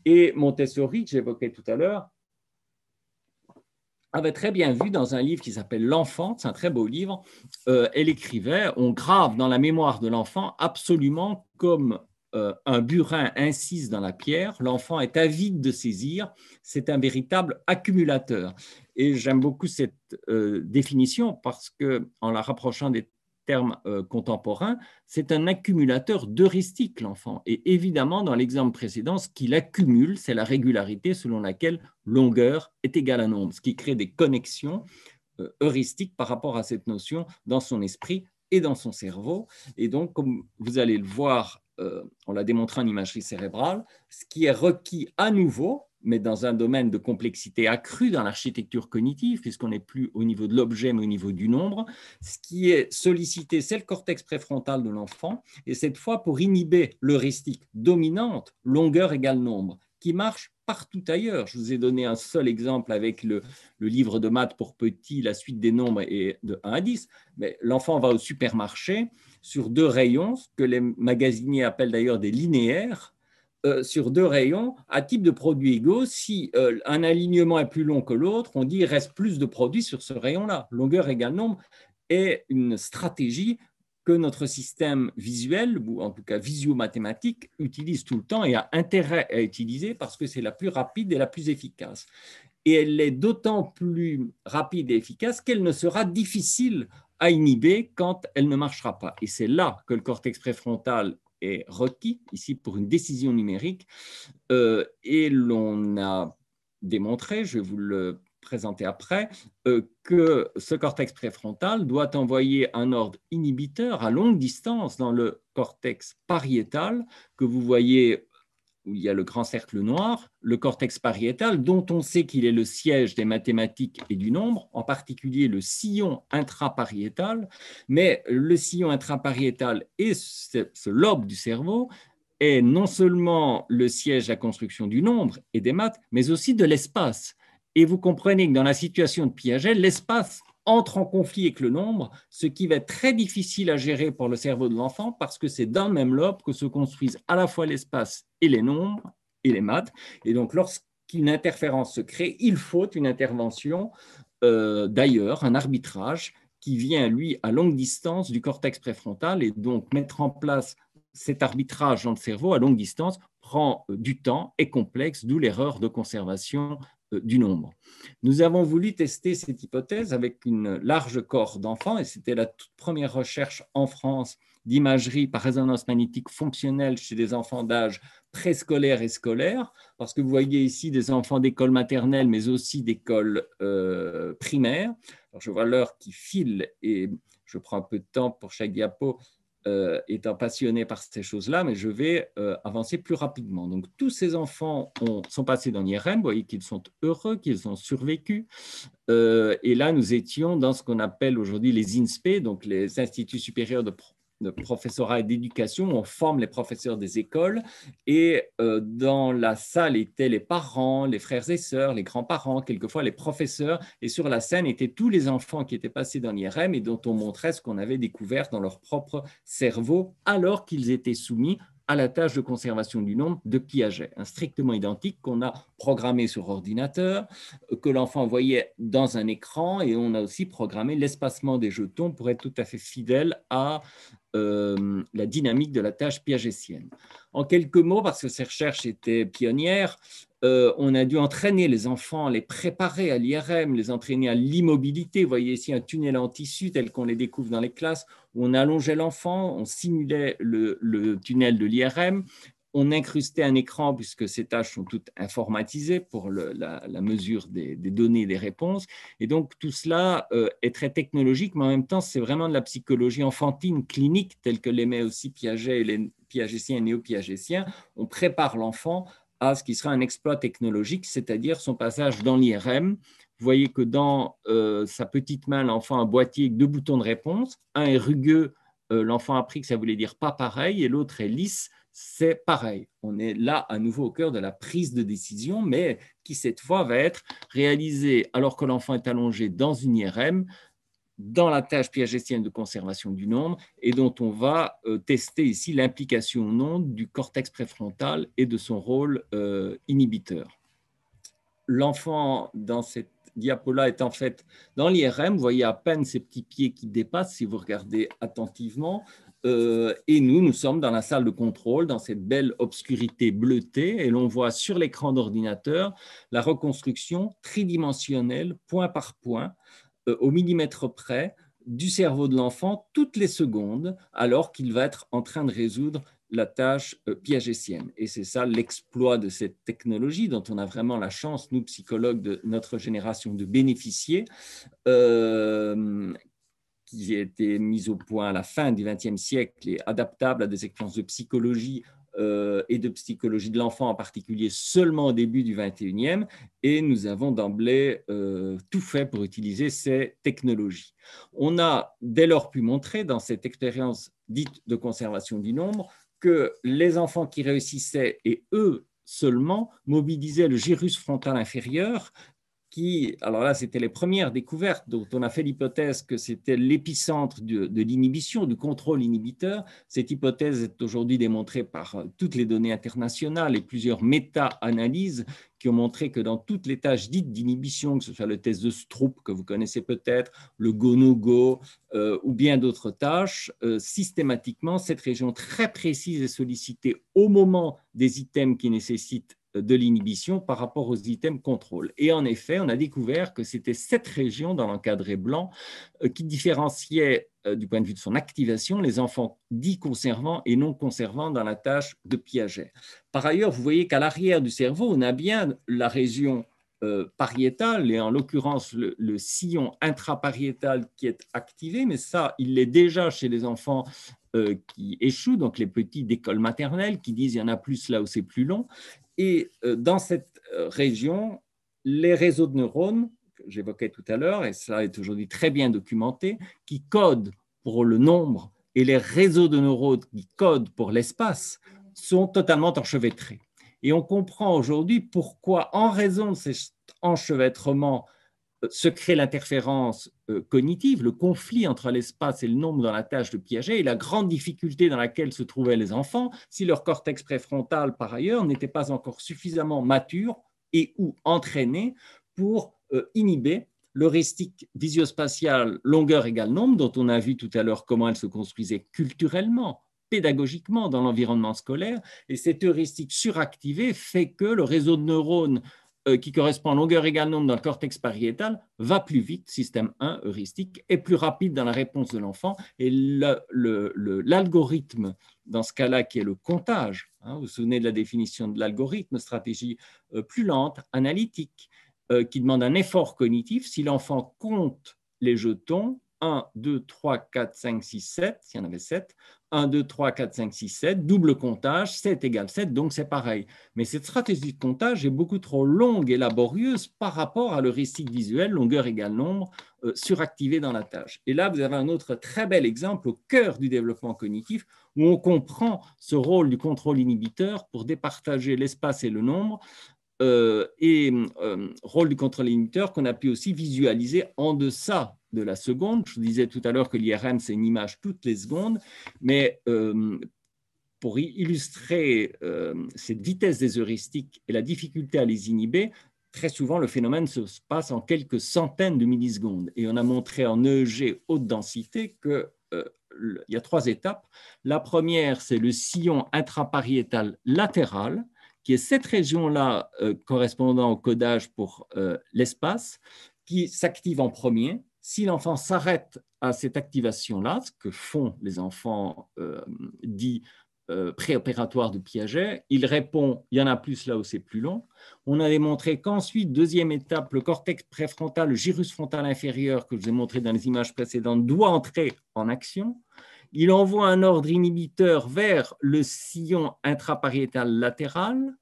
Et Montessori, que j'évoquais tout à l'heure, avait très bien vu dans un livre qui s'appelle L'enfant, c'est un très beau livre, elle écrivait, on grave dans la mémoire de l'enfant absolument comme un burin incise dans la pierre, l'enfant est avide de saisir, c'est un véritable accumulateur. Et j'aime beaucoup cette définition parce qu'en la rapprochant des termes contemporains, c'est un accumulateur d'heuristiques, l'enfant. Et évidemment, dans l'exemple précédent, ce qu'il accumule, c'est la régularité selon laquelle longueur est égale à nombre, ce qui crée des connexions heuristiques par rapport à cette notion dans son esprit et dans son cerveau. Et donc, comme vous allez le voir, on l'a démontré en imagerie cérébrale, ce qui est requis à nouveau, mais dans un domaine de complexité accrue dans l'architecture cognitive, puisqu'on n'est plus au niveau de l'objet, mais au niveau du nombre, ce qui est sollicité, c'est le cortex préfrontal de l'enfant, et cette fois pour inhiber l'heuristique dominante, longueur égale nombre, qui marche partout ailleurs. Je vous ai donné un seul exemple avec le livre de maths pour petits, la suite des nombres est de 1 à 10, mais l'enfant va au supermarché sur 2 rayons, ce que les magasiniers appellent d'ailleurs des linéaires, sur 2 rayons à type de produits égaux. Si un alignement est plus long que l'autre, on dit qu'il reste plus de produits sur ce rayon-là. Longueur égale nombre est une stratégie que notre système visuel, ou en tout cas visio-mathématique, utilise tout le temps et a intérêt à utiliser parce que c'est la plus rapide et la plus efficace. Et elle est d'autant plus rapide et efficace qu'elle ne sera difficile à inhiber quand elle ne marchera pas. Et c'est là que le cortex préfrontal est requis, ici pour une décision numérique, et l'on a démontré, je vais vous le présenter après, que ce cortex préfrontal doit envoyer un ordre inhibiteur à longue distance dans le cortex pariétal que vous voyez où il y a le grand cercle noir, le cortex pariétal, dont on sait qu'il est le siège des mathématiques et du nombre, en particulier le sillon intrapariétal, mais le sillon intrapariétal et ce lobe du cerveau est non seulement le siège de la construction du nombre et des maths, mais aussi de l'espace. Et vous comprenez que dans la situation de Piaget, l'espace entre en conflit avec le nombre, ce qui va être très difficile à gérer pour le cerveau de l'enfant parce que c'est dans le même lobe que se construisent à la fois l'espace et les nombres et les maths. Et donc, lorsqu'une interférence se crée, il faut une intervention d'ailleurs, un arbitrage qui vient, lui, à longue distance du cortex préfrontal et donc mettre en place cet arbitrage dans le cerveau à longue distance prend du temps, est complexe, d'où l'erreur de conservation du nombre. Nous avons voulu tester cette hypothèse avec une large cohorte d'enfants et c'était la toute première recherche en France d'imagerie par résonance magnétique fonctionnelle chez des enfants d'âge préscolaire et scolaire, parce que vous voyez ici des enfants d'école maternelle, mais aussi d'école primaire. Alors, je vois l'heure qui file et je prends un peu de temps pour chaque diapo, étant passionné par ces choses-là, mais je vais avancer plus rapidement. Donc, tous ces enfants sont passés dans l'IRM, vous voyez qu'ils sont heureux, qu'ils ont survécu. Et là, nous étions dans ce qu'on appelle aujourd'hui les INSPE, donc les instituts supérieurs de professorat et d'éducation, où on forme les professeurs des écoles. Et dans la salle étaient les parents, les frères et sœurs, les grands-parents, quelquefois les professeurs. Et sur la scène étaient tous les enfants qui étaient passés dans l'IRM et dont on montrait ce qu'on avait découvert dans leur propre cerveau alors qu'ils étaient soumis à la tâche de conservation du nombre de Piaget, un strictement identique qu'on a programmé sur ordinateur, que l'enfant voyait dans un écran, et on a aussi programmé l'espacement des jetons pour être tout à fait fidèle à la dynamique de la tâche piagétienne. En quelques mots, parce que ces recherches étaient pionnières, on a dû entraîner les enfants, les préparer à l'IRM, les entraîner à l'immobilité. Vous voyez ici un tunnel en tissu tel qu'on les découvre dans les classes, où on allongeait l'enfant, on simulait le tunnel de l'IRM, on incrustait un écran puisque ces tâches sont toutes informatisées pour la mesure des données et des réponses. Et donc, tout cela est très technologique, mais en même temps, c'est vraiment de la psychologie enfantine, clinique, telle que l'aimait aussi Piaget et les piagétiens et néo-piagétiens. On prépare l'enfant à ce qui sera un exploit technologique, c'est-à-dire son passage dans l'IRM. Vous voyez que dans sa petite main, l'enfant a un boîtier avec 2 boutons de réponse. Un est rugueux, l'enfant a appris que ça voulait dire pas pareil, et l'autre est lisse, c'est pareil. On est là à nouveau au cœur de la prise de décision, mais qui cette fois va être réalisée alors que l'enfant est allongé dans une IRM, dans la tâche piagétienne de conservation du nombre, et dont on va tester ici l'implication ou non du cortex préfrontal et de son rôle inhibiteur. L'enfant dans cette diapo-là est en fait dans l'IRM. Vous voyez à peine ses petits pieds qui dépassent si vous regardez attentivement. Et nous sommes dans la salle de contrôle, dans cette belle obscurité bleutée, et l'on voit sur l'écran d'ordinateur la reconstruction tridimensionnelle, point par point, au millimètre près, du cerveau de l'enfant toutes les secondes, alors qu'il va être en train de résoudre la tâche piagétienne. Et c'est ça l'exploit de cette technologie dont on a vraiment la chance, nous, psychologues de notre génération, de bénéficier, qui a été mise au point à la fin du XXe siècle et adaptable à des expériences de psychologie et de psychologie de l'enfant en particulier seulement au début du XXIe, et nous avons d'emblée tout fait pour utiliser ces technologies. On a dès lors pu montrer dans cette expérience dite de conservation du nombre que les enfants qui réussissaient, et eux seulement, mobilisaient le gyrus frontal inférieur, qui, alors là, c'était les premières découvertes dont on a fait l'hypothèse que c'était l'épicentre de l'inhibition, du contrôle inhibiteur. Cette hypothèse est aujourd'hui démontrée par toutes les données internationales et plusieurs méta-analyses qui ont montré que dans toutes les tâches dites d'inhibition, que ce soit le test de Stroop, que vous connaissez peut-être, le go-no-go, ou bien d'autres tâches, systématiquement, cette région très précise est sollicitée au moment des items qui nécessitent de l'inhibition par rapport aux items contrôle. Et en effet, on a découvert que c'était cette région dans l'encadré blanc qui différenciait du point de vue de son activation les enfants dits conservants et non conservants dans la tâche de Piaget. Par ailleurs, vous voyez qu'à l'arrière du cerveau, on a bien la région pariétale et en l'occurrence le sillon intrapariétal qui est activé, mais ça, il l'est déjà chez les enfants qui échouent, donc les petits d'école maternelle qui disent il y en a plus là où c'est plus long. Et dans cette région, les réseaux de neurones, que j'évoquais tout à l'heure, et cela est aujourd'hui très bien documenté, qui codent pour le nombre, et les réseaux de neurones qui codent pour l'espace, sont totalement enchevêtrés. Et on comprend aujourd'hui pourquoi, en raison de cet enchevêtrement, se crée l'interférence cognitive, le conflit entre l'espace et le nombre dans la tâche de Piaget et la grande difficulté dans laquelle se trouvaient les enfants si leur cortex préfrontal, par ailleurs, n'était pas encore suffisamment mature et ou entraîné pour inhiber l'heuristique visio-spatiale longueur égale nombre, dont on a vu tout à l'heure comment elle se construisait culturellement, pédagogiquement dans l'environnement scolaire. Et cette heuristique suractivée fait que le réseau de neurones qui correspond à longueur égale nombre dans le cortex pariétal va plus vite, système 1 heuristique, est plus rapide dans la réponse de l'enfant. Et l'algorithme, dans ce cas-là, qui est le comptage, hein, vous vous souvenez de la définition de l'algorithme, stratégie plus lente, analytique, qui demande un effort cognitif. Si l'enfant compte les jetons, 1, 2, 3, 4, 5, 6, 7, s'il y en avait 7, 1, 2, 3, 4, 5, 6, 7, double comptage, 7 égale 7, donc c'est pareil. Mais cette stratégie de comptage est beaucoup trop longue et laborieuse par rapport à l'heuristique visuel, longueur égale nombre, suractivé dans la tâche. Et là, vous avez un autre très bel exemple au cœur du développement cognitif où on comprend ce rôle du contrôle inhibiteur pour départager l'espace et le nombre, rôle du contrôle inhibiteur qu'on a pu aussi visualiser en deçà de la seconde. Je vous disais tout à l'heure que l'IRM, c'est une image toutes les secondes, mais pour illustrer cette vitesse des heuristiques et la difficulté à les inhiber, très souvent, le phénomène se passe en quelques centaines de millisecondes. Et on a montré en EEG haute densité qu'il y a 3 étapes. La première, c'est le sillon intrapariétal latéral, qui est cette région-là correspondant au codage pour l'espace, qui s'active en premier. Si l'enfant s'arrête à cette activation-là, ce que font les enfants dits préopératoire de Piaget. Il répond, il y en a plus là où c'est plus long. On a démontré qu'ensuite, deuxième étape, le cortex préfrontal, le gyrus frontal inférieur, que je vous ai montré dans les images précédentes, doit entrer en action. Il envoie un ordre inhibiteur vers le sillon intrapariétal latéral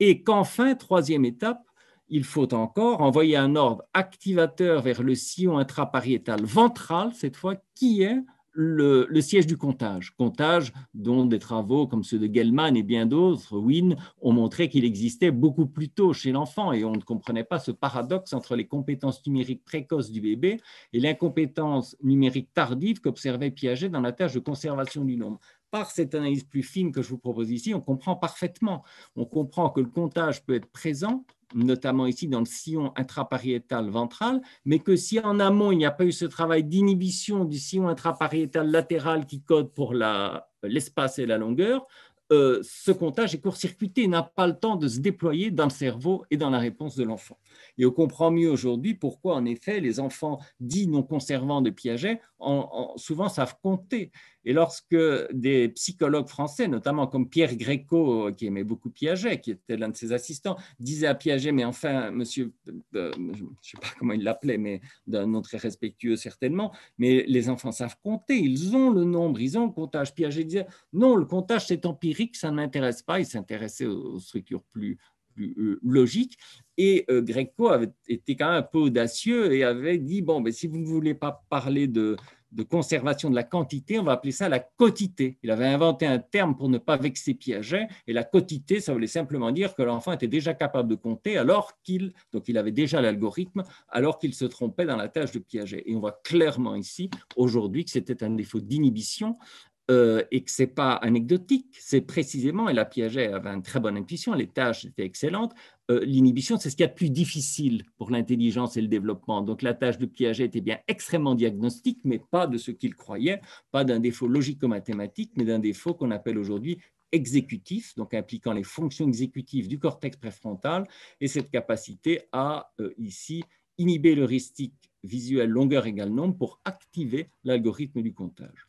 et qu'enfin, troisième étape, il faut encore envoyer un ordre activateur vers le sillon intrapariétal ventral, cette fois, qui est le siège du comptage. Comptage dont des travaux comme ceux de Gell-Mann et bien d'autres, Wien, ont montré qu'il existait beaucoup plus tôt chez l'enfant et on ne comprenait pas ce paradoxe entre les compétences numériques précoces du bébé et l'incompétence numérique tardive qu'observait Piaget dans la tâche de conservation du nombre. Par cette analyse plus fine que je vous propose ici, on comprend parfaitement. On comprend que le comptage peut être présent, notamment ici dans le sillon intrapariétal ventral, mais que si en amont, il n'y a pas eu ce travail d'inhibition du sillon intrapariétal latéral qui code pour l'espace et la longueur, ce comptage est court-circuité, n'a pas le temps de se déployer dans le cerveau et dans la réponse de l'enfant. Et on comprend mieux aujourd'hui pourquoi, en effet, les enfants dits non conservants de Piaget souvent savent compter. Et lorsque des psychologues français, notamment comme Pierre Gréco, qui aimait beaucoup Piaget, qui était l'un de ses assistants, disaient à Piaget, mais enfin, monsieur, je ne sais pas comment il l'appelait, mais d'un nom très respectueux certainement, mais les enfants savent compter, ils ont le nombre, ils ont le comptage. Piaget disait, non, le comptage c'est empirique, ça ne m'intéresse pas, il s'intéressait aux structures plus logiques. Et Gréco avait été quand même un peu audacieux et avait dit, bon, mais si vous ne voulez pas parler de conservation de la quantité, on va appeler ça la quotité. Il avait inventé un terme pour ne pas vexer Piaget, et la quotité, ça voulait simplement dire que l'enfant était déjà capable de compter donc il avait déjà l'algorithme, alors qu'il se trompait dans la tâche de Piaget. Et on voit clairement ici, aujourd'hui, que c'était un défaut d'inhibition, et que ce n'est pas anecdotique, c'est précisément, et la Piaget avait une très bonne intuition, les tâches étaient excellentes, l'inhibition, c'est ce qu'il y a de plus difficile pour l'intelligence et le développement. Donc la tâche de Piaget était bien extrêmement diagnostique, mais pas de ce qu'il croyait, pas d'un défaut logico-mathématique, mais d'un défaut qu'on appelle aujourd'hui exécutif, donc impliquant les fonctions exécutives du cortex préfrontal, et cette capacité à, ici, inhiber l'heuristique visuelle longueur égale nombre pour activer l'algorithme du comptage.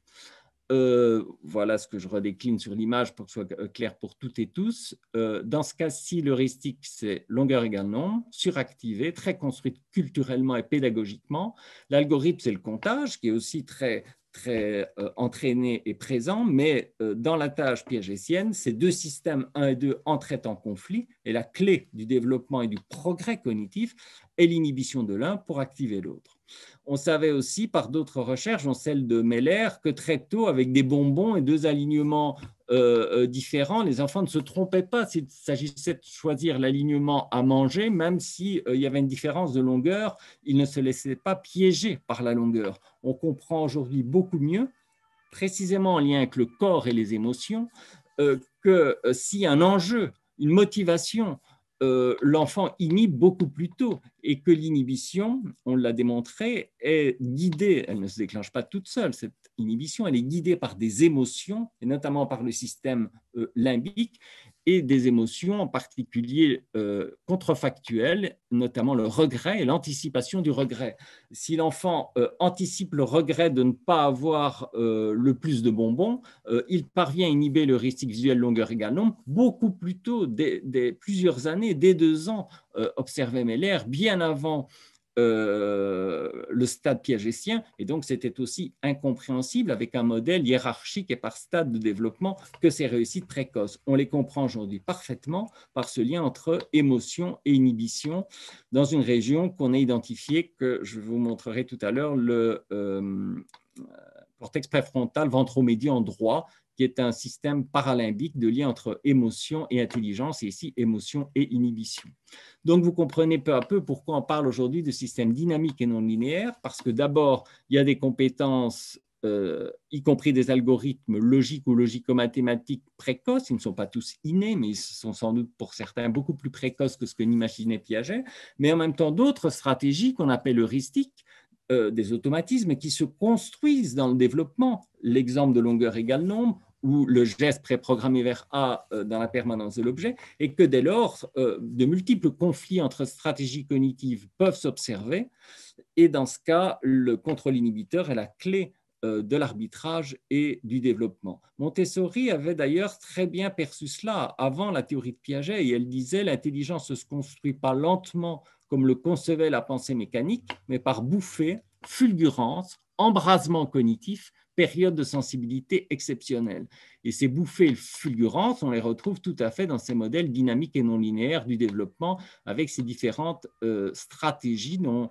Voilà ce que je redécline sur l'image pour que ce soit clair pour toutes et tous. Dans ce cas-ci, l'heuristique, c'est longueur égale nombre, suractivée, très construite culturellement et pédagogiquement. L'algorithme, c'est le comptage, qui est aussi très entraîné et présent, mais dans la tâche piagétienne, ces deux systèmes 1 et 2 entraient en conflit, et la clé du développement et du progrès cognitif est l'inhibition de l'un pour activer l'autre. On savait aussi par d'autres recherches, dont celle de Meller, que très tôt, avec des bonbons et deux alignements différents, les enfants ne se trompaient pas s'il s'agissait de choisir l'alignement à manger, même s'il y avait une différence de longueur, ils ne se laissaient pas piéger par la longueur. On comprend aujourd'hui beaucoup mieux, précisément en lien avec le corps et les émotions, que si un enjeu, une motivation, l'enfant inhibe beaucoup plus tôt et que l'inhibition, on l'a démontré, est guidée, elle ne se déclenche pas toute seule, cette inhibition, elle est guidée par des émotions, et notamment par le système limbique, et des émotions en particulier contrefactuelles, notamment le regret et l'anticipation du regret. Si l'enfant anticipe le regret de ne pas avoir le plus de bonbons, il parvient à inhiber l'heuristique visuelle longueur égale nombre beaucoup plus tôt, dès plusieurs années, dès 2 ans, observait Meller, bien avant le stade piagétien, et donc c'était aussi incompréhensible avec un modèle hiérarchique et par stade de développement que ces réussites précoces. On les comprend aujourd'hui parfaitement par ce lien entre émotion et inhibition dans une région qu'on a identifiée, que je vous montrerai tout à l'heure, le cortex préfrontal ventromédian droit, qui est un système paralimbique de lien entre émotion et intelligence, et ici émotion et inhibition. Donc vous comprenez peu à peu pourquoi on parle aujourd'hui de système dynamique et non linéaire, parce que d'abord, il y a des compétences, y compris des algorithmes logiques ou logico-mathématiques précoces, ils ne sont pas tous innés, mais ils sont sans doute pour certains beaucoup plus précoces que ce que n'imaginait Piaget, mais en même temps d'autres stratégies qu'on appelle heuristiques, des automatismes qui se construisent dans le développement, l'exemple de longueur égale nombre, ou le geste préprogrammé vers A dans la permanence de l'objet, et que dès lors, de multiples conflits entre stratégies cognitives peuvent s'observer, et dans ce cas, le contrôle inhibiteur est la clé de l'arbitrage et du développement. Montessori avait d'ailleurs très bien perçu cela avant la théorie de Piaget, et elle disait l'intelligence ne se construit pas lentement comme le concevait la pensée mécanique, mais par bouffées, fulgurances, embrasement cognitif, période de sensibilité exceptionnelle. Et ces bouffées et fulgurances, on les retrouve tout à fait dans ces modèles dynamiques et non linéaires du développement, avec ces différentes stratégies dont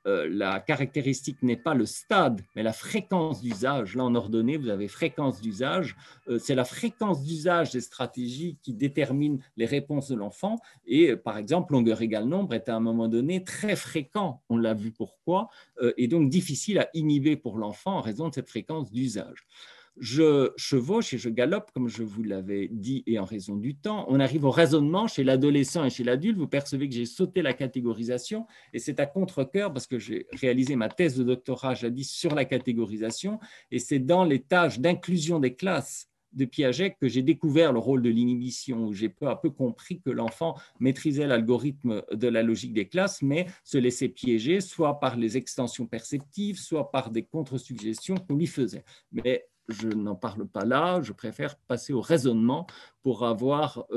la caractéristique n'est pas le stade, mais la fréquence d'usage. Là, en ordonnée, vous avez fréquence d'usage. C'est la fréquence d'usage des stratégies qui détermine les réponses de l'enfant. Et par exemple, longueur égale nombre est à un moment donné très fréquent. On l'a vu pourquoi, et donc difficile à inhiber pour l'enfant en raison de cette fréquence d'usage. Je chevauche et je galope, comme je vous l'avais dit, et en raison du temps. On arrive au raisonnement chez l'adolescent et chez l'adulte. Vous percevez que j'ai sauté la catégorisation, et c'est à contre-cœur parce que j'ai réalisé ma thèse de doctorat jadis sur la catégorisation, et c'est dans les tâches d'inclusion des classes de Piaget que j'ai découvert le rôle de l'inhibition, où j'ai peu à peu compris que l'enfant maîtrisait l'algorithme de la logique des classes, mais se laissait piéger soit par les extensions perceptives, soit par des contre-suggestions qu'on lui faisait. Mais je n'en parle pas là, je préfère passer au raisonnement pour avoir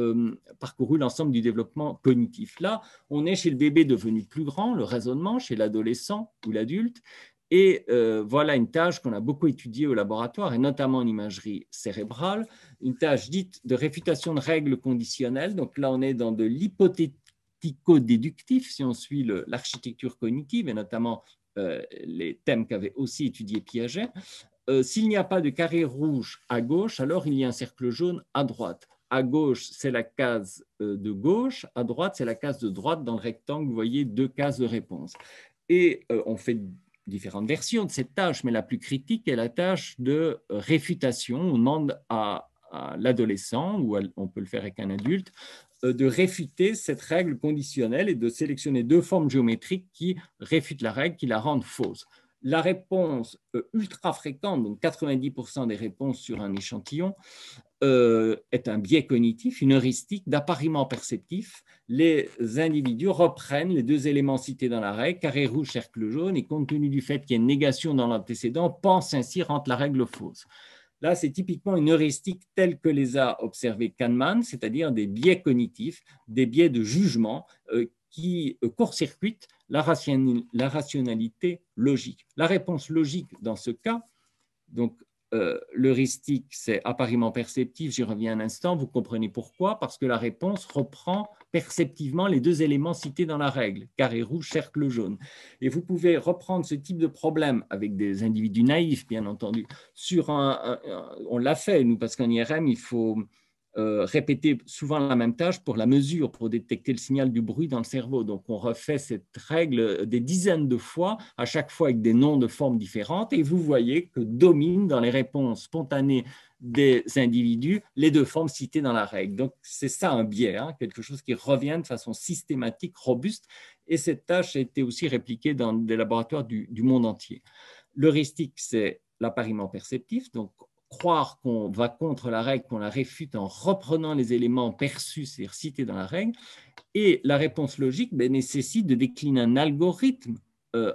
parcouru l'ensemble du développement cognitif. Là, on est chez le bébé devenu plus grand, le raisonnement, chez l'adolescent ou l'adulte, et voilà une tâche qu'on a beaucoup étudiée au laboratoire, et notamment en imagerie cérébrale, une tâche dite de réfutation de règles conditionnelles. Donc là, on est dans de l'hypothético-déductif, si on suit l'architecture cognitive, et notamment les thèmes qu'avait aussi étudié Piaget. S'il n'y a pas de carré rouge à gauche, alors il y a un cercle jaune à droite. À gauche, c'est la case de gauche. À droite, c'est la case de droite. Dans le rectangle, vous voyez deux cases de réponse. Et on fait différentes versions de cette tâche, mais la plus critique est la tâche de réfutation. On demande à l'adolescent, ou on peut le faire avec un adulte, de réfuter cette règle conditionnelle et de sélectionner deux formes géométriques qui réfutent la règle, qui la rendent fausse. La réponse ultra fréquente, donc 90% des réponses sur un échantillon, est un biais cognitif, une heuristique d'appariement perceptif. Les individus reprennent les deux éléments cités dans la règle, carré rouge, cercle jaune, et compte tenu du fait qu'il y a une négation dans l'antécédent, pensent ainsi rendre la règle fausse. Là, c'est typiquement une heuristique telle que les a observés Kahneman, c'est-à-dire des biais cognitifs, des biais de jugement qui court-circuitent la rationalité logique. La réponse logique dans ce cas, donc l'heuristique, c'est appariement perceptif, j'y reviens un instant, vous comprenez pourquoi, parce que la réponse reprend perceptivement les deux éléments cités dans la règle, carré rouge, cercle jaune. Et vous pouvez reprendre ce type de problème avec des individus naïfs, bien entendu, sur on l'a fait, nous, parce qu'en IRM, il faut répéter souvent la même tâche pour la mesure, pour détecter le signal du bruit dans le cerveau. Donc, on refait cette règle des dizaines de fois, à chaque fois avec des noms de formes différentes, et vous voyez que dominent dans les réponses spontanées des individus les deux formes citées dans la règle. Donc, c'est ça un biais, hein, quelque chose qui revient de façon systématique, robuste, et cette tâche a été aussi répliquée dans des laboratoires du monde entier. L'heuristique, c'est l'appariement perceptif, donc croire qu'on va contre la règle, qu'on la réfute en reprenant les éléments perçus, c'est-à-dire cités dans la règle. Et la réponse logique nécessite de décliner un algorithme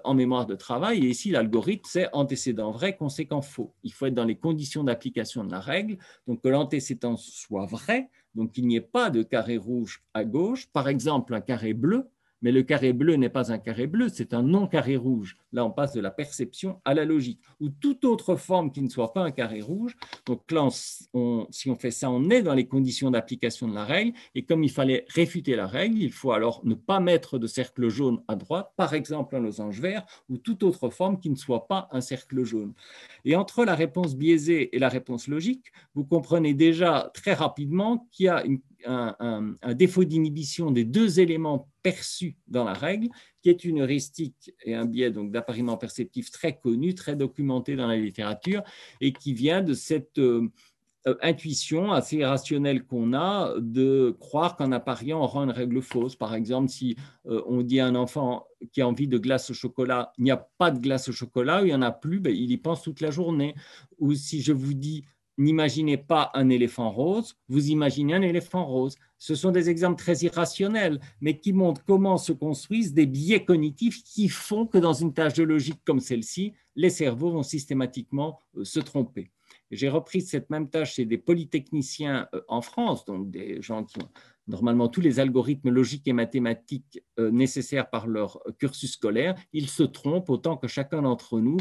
en mémoire de travail. Et ici, l'algorithme, c'est antécédent vrai, conséquent faux. Il faut être dans les conditions d'application de la règle, donc que l'antécédent soit vrai, donc qu'il n'y ait pas de carré rouge à gauche, par exemple un carré bleu, mais le carré bleu n'est pas un carré bleu, c'est un non-carré rouge. Là, on passe de la perception à la logique. Ou toute autre forme qui ne soit pas un carré rouge. Donc là, si on fait ça, on est dans les conditions d'application de la règle. Et comme il fallait réfuter la règle, il faut alors ne pas mettre de cercle jaune à droite, par exemple un losange vert, ou toute autre forme qui ne soit pas un cercle jaune. Et entre la réponse biaisée et la réponse logique, vous comprenez déjà très rapidement qu'il y a un défaut d'inhibition des deux éléments perçus dans la règle, qui est une heuristique et un biais donc d'appariement perceptif très connu, très documenté dans la littérature, et qui vient de cette intuition assez irrationnelle qu'on a de croire qu'en appariant, on rend une règle fausse. Par exemple, si on dit à un enfant qui a envie de glace au chocolat, il n'y a pas de glace au chocolat, ou il n'y en a plus, ben, il y pense toute la journée. Ou si je vous dis n'imaginez pas un éléphant rose, vous imaginez un éléphant rose. Ce sont des exemples très irrationnels, mais qui montrent comment se construisent des biais cognitifs qui font que dans une tâche de logique comme celle-ci, les cerveaux vont systématiquement se tromper. J'ai repris cette même tâche chez des polytechniciens en France, donc des gens qui ont normalement tous les algorithmes logiques et mathématiques nécessaires par leur cursus scolaire. Ils se trompent autant que chacun d'entre nous,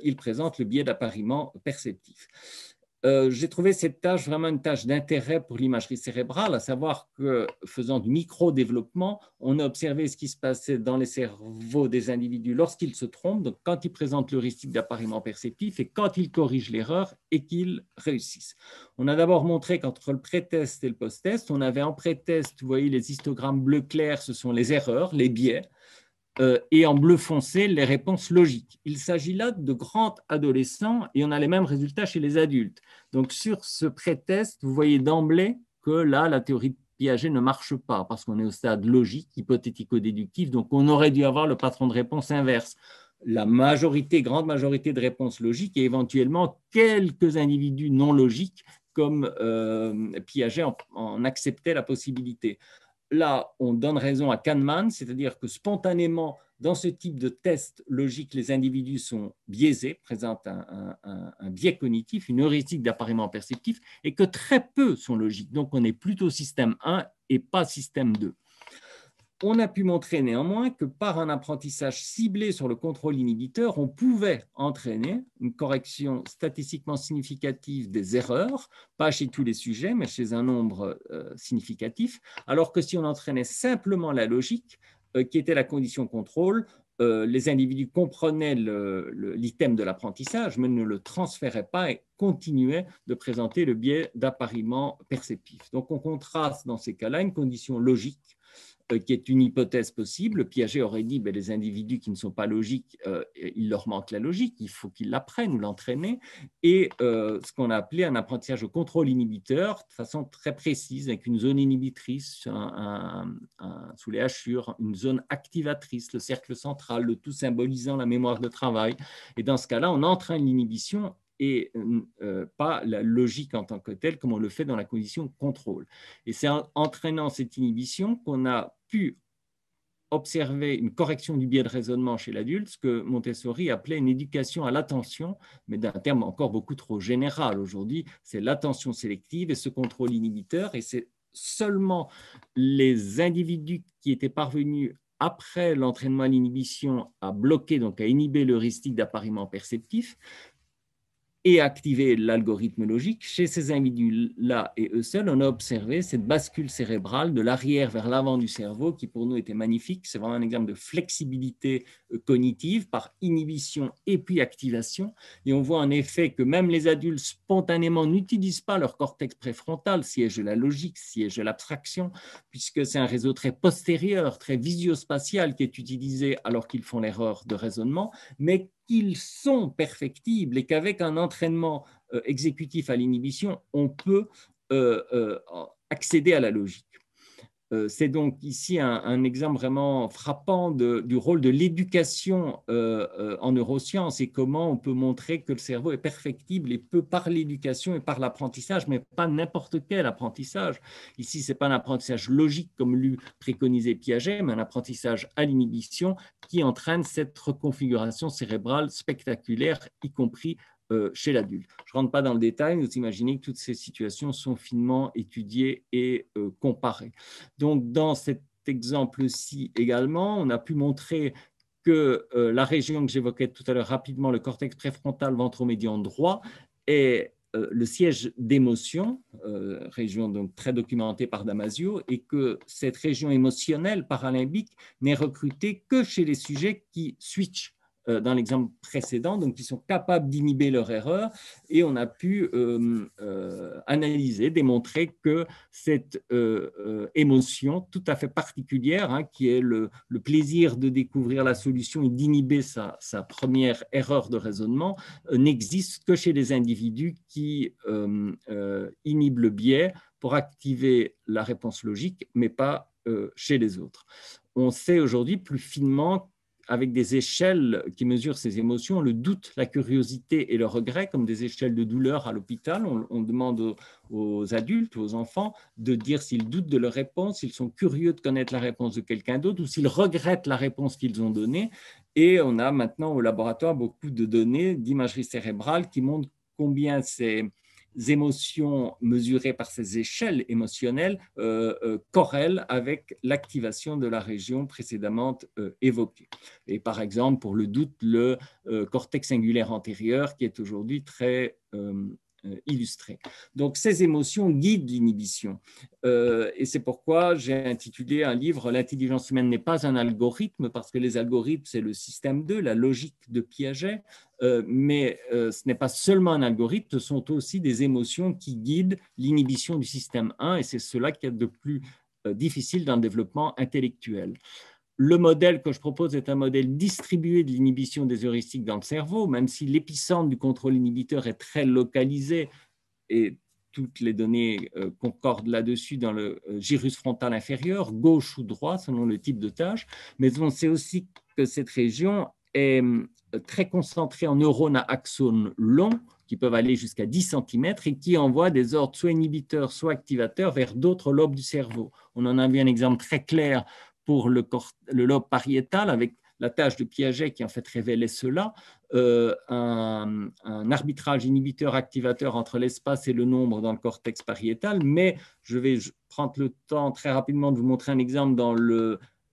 ils présentent le biais d'appariement perceptif. J'ai trouvé cette tâche vraiment une tâche d'intérêt pour l'imagerie cérébrale, à savoir que faisant du micro-développement, on a observé ce qui se passait dans les cerveaux des individus lorsqu'ils se trompent, donc quand ils présentent l'heuristique d'appariement perceptif et quand ils corrigent l'erreur et qu'ils réussissent. On a d'abord montré qu'entre le pré-test et le post-test, on avait en pré-test, vous voyez les histogrammes bleu clair, ce sont les erreurs, les biais, et en bleu foncé, les réponses logiques. Il s'agit là de grands adolescents et on a les mêmes résultats chez les adultes. Donc, sur ce pré-test, vous voyez d'emblée que là, la théorie de Piaget ne marche pas parce qu'on est au stade logique, hypothético-déductif, donc on aurait dû avoir le patron de réponse inverse. La majorité, grande majorité de réponses logiques et éventuellement quelques individus non logiques comme Piaget en acceptait la possibilité. Là, on donne raison à Kahneman, c'est-à-dire que spontanément, dans ce type de test logique, les individus sont biaisés, présentent un biais cognitif, une heuristique d'appariement perceptif, et que très peu sont logiques. Donc, on est plutôt système 1 et pas système 2. On a pu montrer néanmoins que par un apprentissage ciblé sur le contrôle inhibiteur, on pouvait entraîner une correction statistiquement significative des erreurs, pas chez tous les sujets, mais chez un nombre significatif, alors que si on entraînait simplement la logique, qui était la condition contrôle, les individus comprenaient l'item de l'apprentissage, mais ne le transféraient pas et continuaient de présenter le biais d'appariement perceptif. Donc on contraste dans ces cas-là une condition logique qui est une hypothèse possible. Piaget aurait dit les individus qui ne sont pas logiques, il leur manque la logique, il faut qu'ils l'apprennent ou l'entraîner. Et ce qu'on a appelé un apprentissage au contrôle inhibiteur, de façon très précise, avec une zone inhibitrice sous les hachures, une zone activatrice, le cercle central, le tout symbolisant la mémoire de travail. Et dans ce cas-là, on entraîne l'inhibition et pas la logique en tant que telle, comme on le fait dans la condition contrôle. Et c'est en entraînant cette inhibition qu'on a pu observer une correction du biais de raisonnement chez l'adulte, ce que Montessori appelait une éducation à l'attention, mais d'un terme encore beaucoup trop général. Aujourd'hui, c'est l'attention sélective et ce contrôle inhibiteur, et c'est seulement les individus qui étaient parvenus après l'entraînement à l'inhibition à bloquer, donc à inhiber l'heuristique d'appariement perceptif, et activer l'algorithme logique. Chez ces individus-là et eux seuls, on a observé cette bascule cérébrale de l'arrière vers l'avant du cerveau qui pour nous était magnifique. C'est vraiment un exemple de flexibilité cognitive par inhibition et puis activation. Et on voit en effet que même les adultes spontanément n'utilisent pas leur cortex préfrontal, siège de la logique, siège de l'abstraction, puisque c'est un réseau très postérieur, très visio-spatial qui est utilisé alors qu'ils font l'erreur de raisonnement, mais qu'ils sont perfectibles et qu'avec un entraînement exécutif à l'inhibition, on peut accéder à la logique. C'est donc ici un exemple vraiment frappant du rôle de l'éducation en neurosciences et comment on peut montrer que le cerveau est perfectible et peut par l'éducation et par l'apprentissage, mais pas n'importe quel apprentissage. Ici, ce n'est pas un apprentissage logique comme l'eût préconisé Piaget, mais un apprentissage à l'inhibition qui entraîne cette reconfiguration cérébrale spectaculaire, y compris chez l'adulte. Je ne rentre pas dans le détail, mais vous imaginez que toutes ces situations sont finement étudiées et comparées. Donc, dans cet exemple-ci également, on a pu montrer que la région que j'évoquais tout à l'heure rapidement, le cortex préfrontal ventromédian droit, est le siège d'émotion, région donc très documentée par Damasio, et que cette région émotionnelle paralimbique n'est recrutée que chez les sujets qui switchent dans l'exemple précédent, donc qui sont capables d'inhiber leur erreur, et on a pu analyser, démontrer que cette émotion tout à fait particulière, hein, qui est le plaisir de découvrir la solution et d'inhiber sa première erreur de raisonnement, n'existe que chez les individus qui inhibent le biais pour activer la réponse logique, mais pas chez les autres. On sait aujourd'hui plus finement avec des échelles qui mesurent ces émotions, le doute, la curiosité et le regret, comme des échelles de douleur à l'hôpital. On demande aux adultes, aux enfants, de dire s'ils doutent de leur réponse, s'ils sont curieux de connaître la réponse de quelqu'un d'autre ou s'ils regrettent la réponse qu'ils ont donnée. Et on a maintenant au laboratoire beaucoup de données d'imagerie cérébrale qui montrent combien ces émotions mesurées par ces échelles émotionnelles corrèlent avec l'activation de la région précédemment évoquée. Et par exemple, pour le doute, le cortex singulaire antérieur qui est aujourd'hui très illustré. Donc, ces émotions guident l'inhibition. Et c'est pourquoi j'ai intitulé un livre « L'intelligence humaine n'est pas un algorithme » parce que les algorithmes, c'est le système 2, la logique de Piaget, mais ce n'est pas seulement un algorithme, ce sont aussi des émotions qui guident l'inhibition du système 1 et c'est cela qui est de plus difficile dans le développement intellectuel. Le modèle que je propose est un modèle distribué de l'inhibition des heuristiques dans le cerveau, même si l'épicentre du contrôle inhibiteur est très localisé et toutes les données concordent là-dessus dans le gyrus frontal inférieur, gauche ou droit, selon le type de tâche. Mais on sait aussi que cette région est très concentrée en neurones à axones longs, qui peuvent aller jusqu'à 10 cm et qui envoient des ordres soit inhibiteurs, soit activateurs vers d'autres lobes du cerveau. On en a vu un exemple très clair pour le lobe pariétal avec la tâche de Piaget qui en fait révélait cela, un arbitrage inhibiteur-activateur entre l'espace et le nombre dans le cortex pariétal, mais je vais prendre le temps très rapidement de vous montrer un exemple dans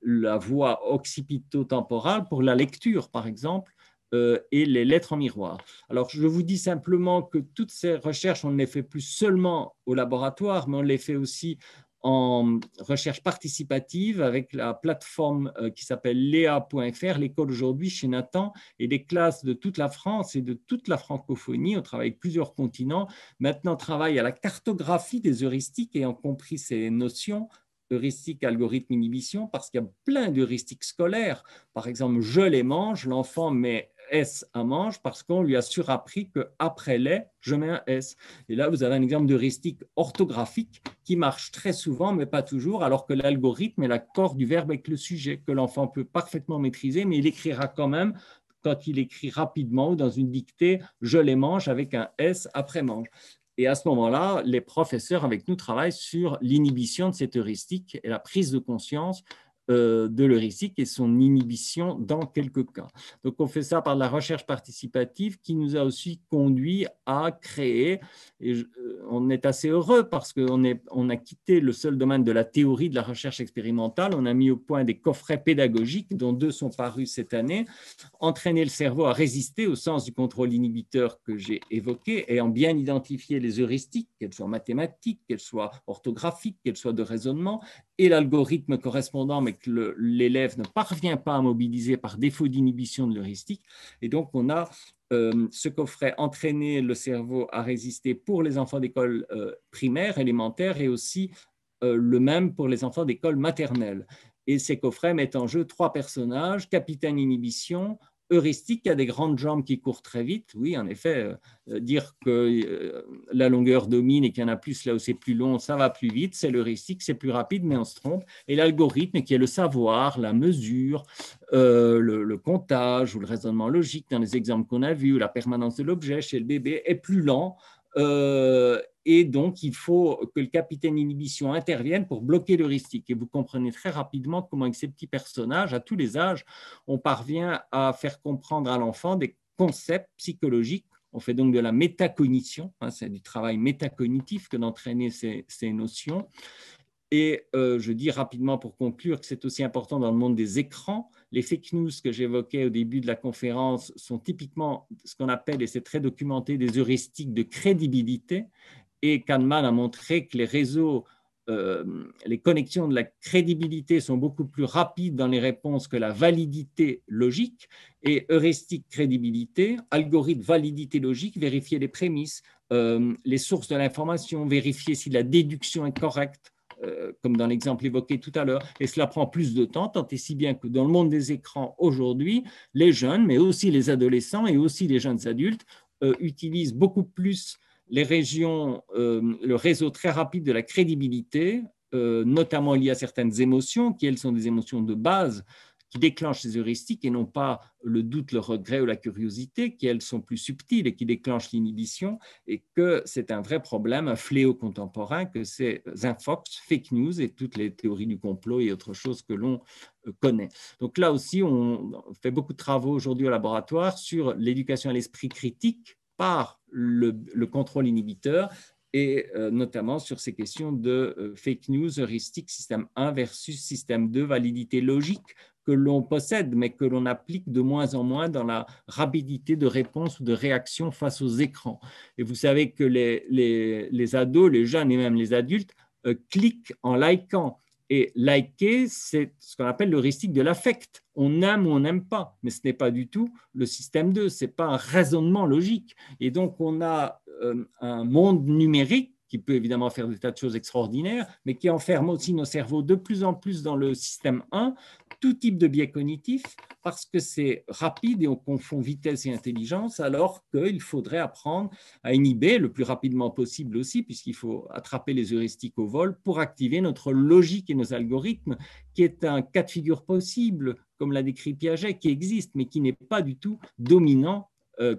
la voie occipito-temporale pour la lecture, par exemple, et les lettres en miroir. Alors, je vous dis simplement que toutes ces recherches, on ne les fait plus seulement au laboratoire, mais on les fait aussi en recherche participative avec la plateforme qui s'appelle lea.fr, l'école aujourd'hui chez Nathan, et des classes de toute la France et de toute la francophonie. On travaille avec plusieurs continents. Maintenant, on travaille à la cartographie des heuristiques ayant compris ces notions heuristique, algorithme, inhibition, parce qu'il y a plein d'heuristiques scolaires. Par exemple, je les mange, l'enfant met S à mange parce qu'on lui a surappris qu'après les, je mets un S. Et là, vous avez un exemple d'heuristique orthographique qui marche très souvent, mais pas toujours, alors que l'algorithme est l'accord du verbe avec le sujet, que l'enfant peut parfaitement maîtriser, mais il écrira quand même, quand il écrit rapidement ou dans une dictée, je les mange avec un S après mange. Et à ce moment-là, les professeurs avec nous travaillent sur l'inhibition de cette heuristique et la prise de conscience de l'heuristique et son inhibition dans quelques cas. Donc, on fait ça par la recherche participative qui nous a aussi conduit à créer, et on est assez heureux parce qu'on a quitté le seul domaine de la théorie de la recherche expérimentale, on a mis au point des coffrets pédagogiques dont 2 sont parus cette année, entraîner le cerveau à résister au sens du contrôle inhibiteur que j'ai évoqué, ayant bien identifié les heuristiques, qu'elles soient mathématiques, qu'elles soient orthographiques, qu'elles soient de raisonnement, et l'algorithme correspondant, mais que l'élève ne parvient pas à mobiliser par défaut d'inhibition de l'heuristique. Et donc, on a ce coffret entraîner le cerveau à résister pour les enfants d'école primaire, élémentaire, et aussi le même pour les enfants d'école maternelle. Et ces coffrets mettent en jeu 3 personnages, capitaine inhibition, heuristique qui a des grandes jambes qui courent très vite. Oui, en effet, dire que la longueur domine et qu'il y en a plus là où c'est plus long, ça va plus vite. C'est l'heuristique, c'est plus rapide, mais on se trompe. Et l'algorithme qui est le savoir, la mesure, le comptage ou le raisonnement logique dans les exemples qu'on a vus, ou la permanence de l'objet chez le bébé est plus lent. Et donc, il faut que le capitaine inhibition intervienne pour bloquer l'heuristique. Et vous comprenez très rapidement comment, avec ces petits personnages, à tous les âges, on parvient à faire comprendre à l'enfant des concepts psychologiques. On fait donc de la métacognition, hein, c'est du travail métacognitif que d'entraîner ces notions. Et je dis rapidement pour conclure que c'est aussi important dans le monde des écrans. Les fake news que j'évoquais au début de la conférence sont typiquement ce qu'on appelle, et c'est très documenté, des heuristiques de crédibilité. Et Kahneman a montré que les réseaux, les connexions de la crédibilité sont beaucoup plus rapides dans les réponses que la validité logique. Et heuristique crédibilité, algorithme validité logique, vérifier les prémices, les sources de l'information, vérifier si la déduction est correcte, comme dans l'exemple évoqué tout à l'heure. Et cela prend plus de temps, tant et si bien que dans le monde des écrans aujourd'hui, les jeunes, mais aussi les adolescents et aussi les jeunes adultes, utilisent beaucoup plus les régions, le réseau très rapide de la crédibilité, notamment lié à certaines émotions, qui elles sont des émotions de base, qui déclenchent ces heuristiques et non pas le doute, le regret ou la curiosité, qui elles sont plus subtiles et qui déclenchent l'inhibition, et que c'est un vrai problème, un fléau contemporain, que ces infox, fake news et toutes les théories du complot et autres choses que l'on connaît. Donc là aussi, on fait beaucoup de travaux aujourd'hui au laboratoire sur l'éducation à l'esprit critique par le contrôle inhibiteur, et notamment sur ces questions de fake news, heuristique, système 1 versus système 2, validité logique, que l'on possède, mais que l'on applique de moins en moins dans la rapidité de réponse ou de réaction face aux écrans. Et vous savez que les ados, les jeunes et même les adultes cliquent en likant. Et liker, c'est ce qu'on appelle l'heuristique de l'affect. On aime ou on n'aime pas, mais ce n'est pas du tout le système 2, ce n'est pas un raisonnement logique. Et donc, on a un monde numérique qui peut évidemment faire des tas de choses extraordinaires, mais qui enferme aussi nos cerveaux de plus en plus dans le système 1, tout type de biais cognitifs, parce que c'est rapide et on confond vitesse et intelligence, alors qu'il faudrait apprendre à inhiber le plus rapidement possible aussi, puisqu'il faut attraper les heuristiques au vol pour activer notre logique et nos algorithmes, qui est un cas de figure possible, comme l'a décrit Piaget, qui existe, mais qui n'est pas du tout dominant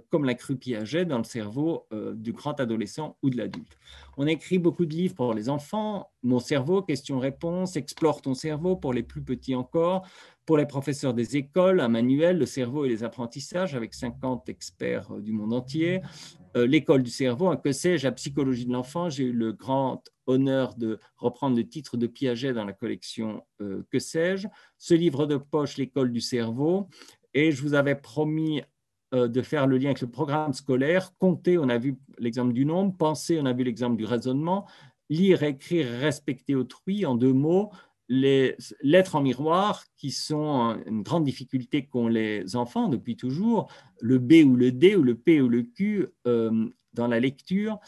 comme l'a cru Piaget dans le cerveau du grand adolescent ou de l'adulte. On a écrit beaucoup de livres pour les enfants, Mon cerveau, questions-réponses, Explore ton cerveau pour les plus petits encore, pour les professeurs des écoles, un manuel, Le cerveau et les apprentissages avec 50 experts du monde entier, L'école du cerveau, un que sais-je, la psychologie de l'enfant. J'ai eu le grand honneur de reprendre le titre de Piaget dans la collection Que sais-je, ce livre de poche, L'école du cerveau, et je vous avais promis de faire le lien avec le programme scolaire. Compter, on a vu l'exemple du nombre. Penser, on a vu l'exemple du raisonnement. Lire, écrire, respecter autrui, en 2 mots. Les lettres en miroir, qui sont une grande difficulté qu'ont les enfants depuis toujours, le B ou le D ou le P ou le Q dans la lecture,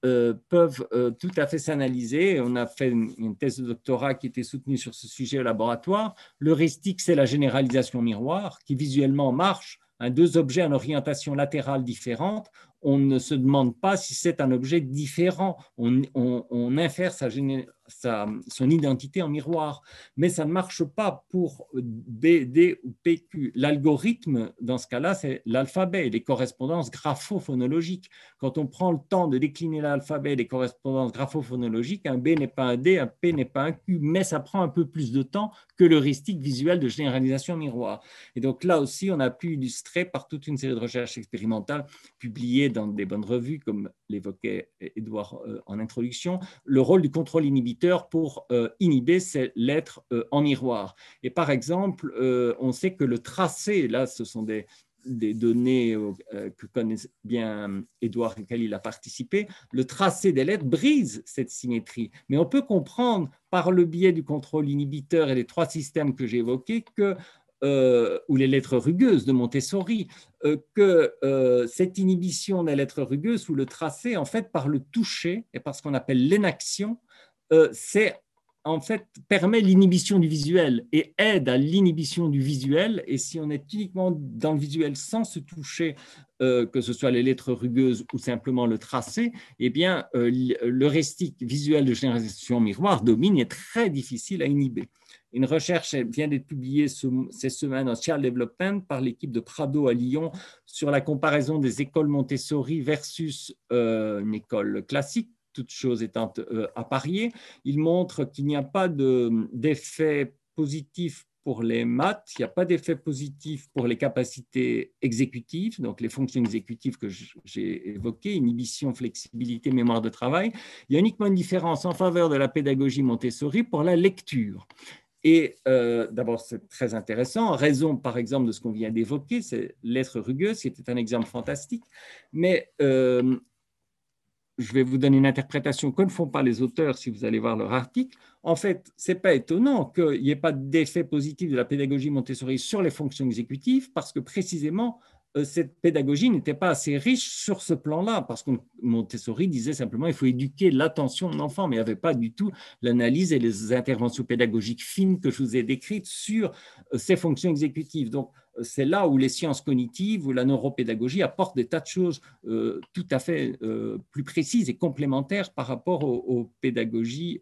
peuvent tout à fait s'analyser. On a fait une thèse de doctorat qui était soutenue sur ce sujet au laboratoire. L'heuristique, c'est la généralisation miroir qui visuellement marche. 2 objets en orientation latérale différente, on ne se demande pas si c'est un objet différent. On infère son identité en miroir. Mais ça ne marche pas pour B, D ou PQ. L'algorithme, dans ce cas-là, c'est l'alphabet, les correspondances graphophonologiques. Quand on prend le temps de décliner l'alphabet, les correspondances graphophonologiques, un B n'est pas un D, un P n'est pas un Q, mais ça prend un peu plus de temps que l'heuristique visuelle de généralisation miroir. Et donc là aussi, on a pu illustrer par toute une série de recherches expérimentales publiées dans des bonnes revues, comme l'évoquait Édouard en introduction, le rôle du contrôle inhibiteur pour inhiber ces lettres en miroir. Et par exemple, on sait que le tracé, là, ce sont des données que connaît bien Édouard et auxquelles il a participé, le tracé des lettres brise cette symétrie. Mais on peut comprendre par le biais du contrôle inhibiteur et des 3 systèmes que j'ai évoqués ou les lettres rugueuses de Montessori, que cette inhibition des lettres rugueuses ou le tracé, en fait, par le toucher et par ce qu'on appelle l'énaction, en fait, permet l'inhibition du visuel et aide à l'inhibition du visuel. Et si on est uniquement dans le visuel sans se toucher, que ce soit les lettres rugueuses ou simplement le tracé, eh bien, l'heuristique visuel de généralisation miroir domine et est très difficile à inhiber. Une recherche vient d'être publiée ces semaines en Child Development par l'équipe de Prado à Lyon sur la comparaison des écoles Montessori versus une école classique, toutes choses étant à parier. Il montre qu'il n'y a pas d'effet positif pour les maths, il n'y a pas d'effet positif pour les capacités exécutives, donc les fonctions exécutives que j'ai évoquées, inhibition, flexibilité, mémoire de travail. Il y a uniquement une différence en faveur de la pédagogie Montessori pour la lecture. Et d'abord, c'est très intéressant, en raison, par exemple, de ce qu'on vient d'évoquer, c'est lettres rugueuses, qui était un exemple fantastique, mais je vais vous donner une interprétation que ne font pas les auteurs si vous allez voir leur article. En fait, ce n'est pas étonnant qu'il n'y ait pas d'effet positif de la pédagogie Montessori sur les fonctions exécutives parce que précisément, cette pédagogie n'était pas assez riche sur ce plan-là, parce que Montessori disait simplement qu'il faut éduquer l'attention de l'enfant, mais il n'y avait pas du tout l'analyse et les interventions pédagogiques fines que je vous ai décrites sur ces fonctions exécutives. Donc, c'est là où les sciences cognitives ou la neuropédagogie apportent des tas de choses tout à fait plus précises et complémentaires par rapport aux pédagogies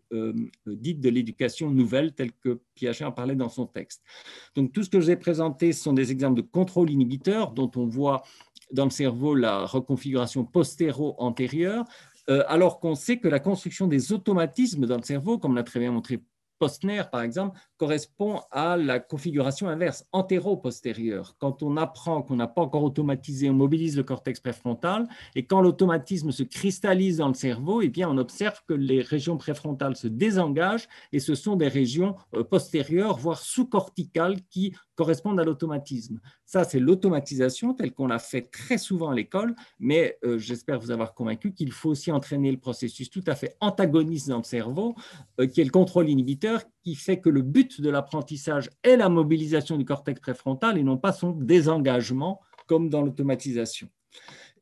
dites de l'éducation nouvelle, telles que Piaget en parlait dans son texte. Donc, tout ce que je vous ai présenté, ce sont des exemples de contrôle inhibiteur dont on voit dans le cerveau la reconfiguration postéro-antérieure, alors qu'on sait que la construction des automatismes dans le cerveau, comme l'a très bien montré Postner, par exemple, correspond à la configuration inverse, antéro-postérieure. Quand on apprend qu'on n'a pas encore automatisé, on mobilise le cortex préfrontal, et quand l'automatisme se cristallise dans le cerveau, eh bien, on observe que les régions préfrontales se désengagent, et ce sont des régions postérieures, voire sous-corticales, qui correspondent à l'automatisme. Ça, c'est l'automatisation telle qu'on l'a fait très souvent à l'école, mais j'espère vous avoir convaincu qu'il faut aussi entraîner le processus tout à fait antagoniste dans le cerveau, qui est le contrôle inhibiteur, qui fait que le but de l'apprentissage est la mobilisation du cortex préfrontal et non pas son désengagement, comme dans l'automatisation.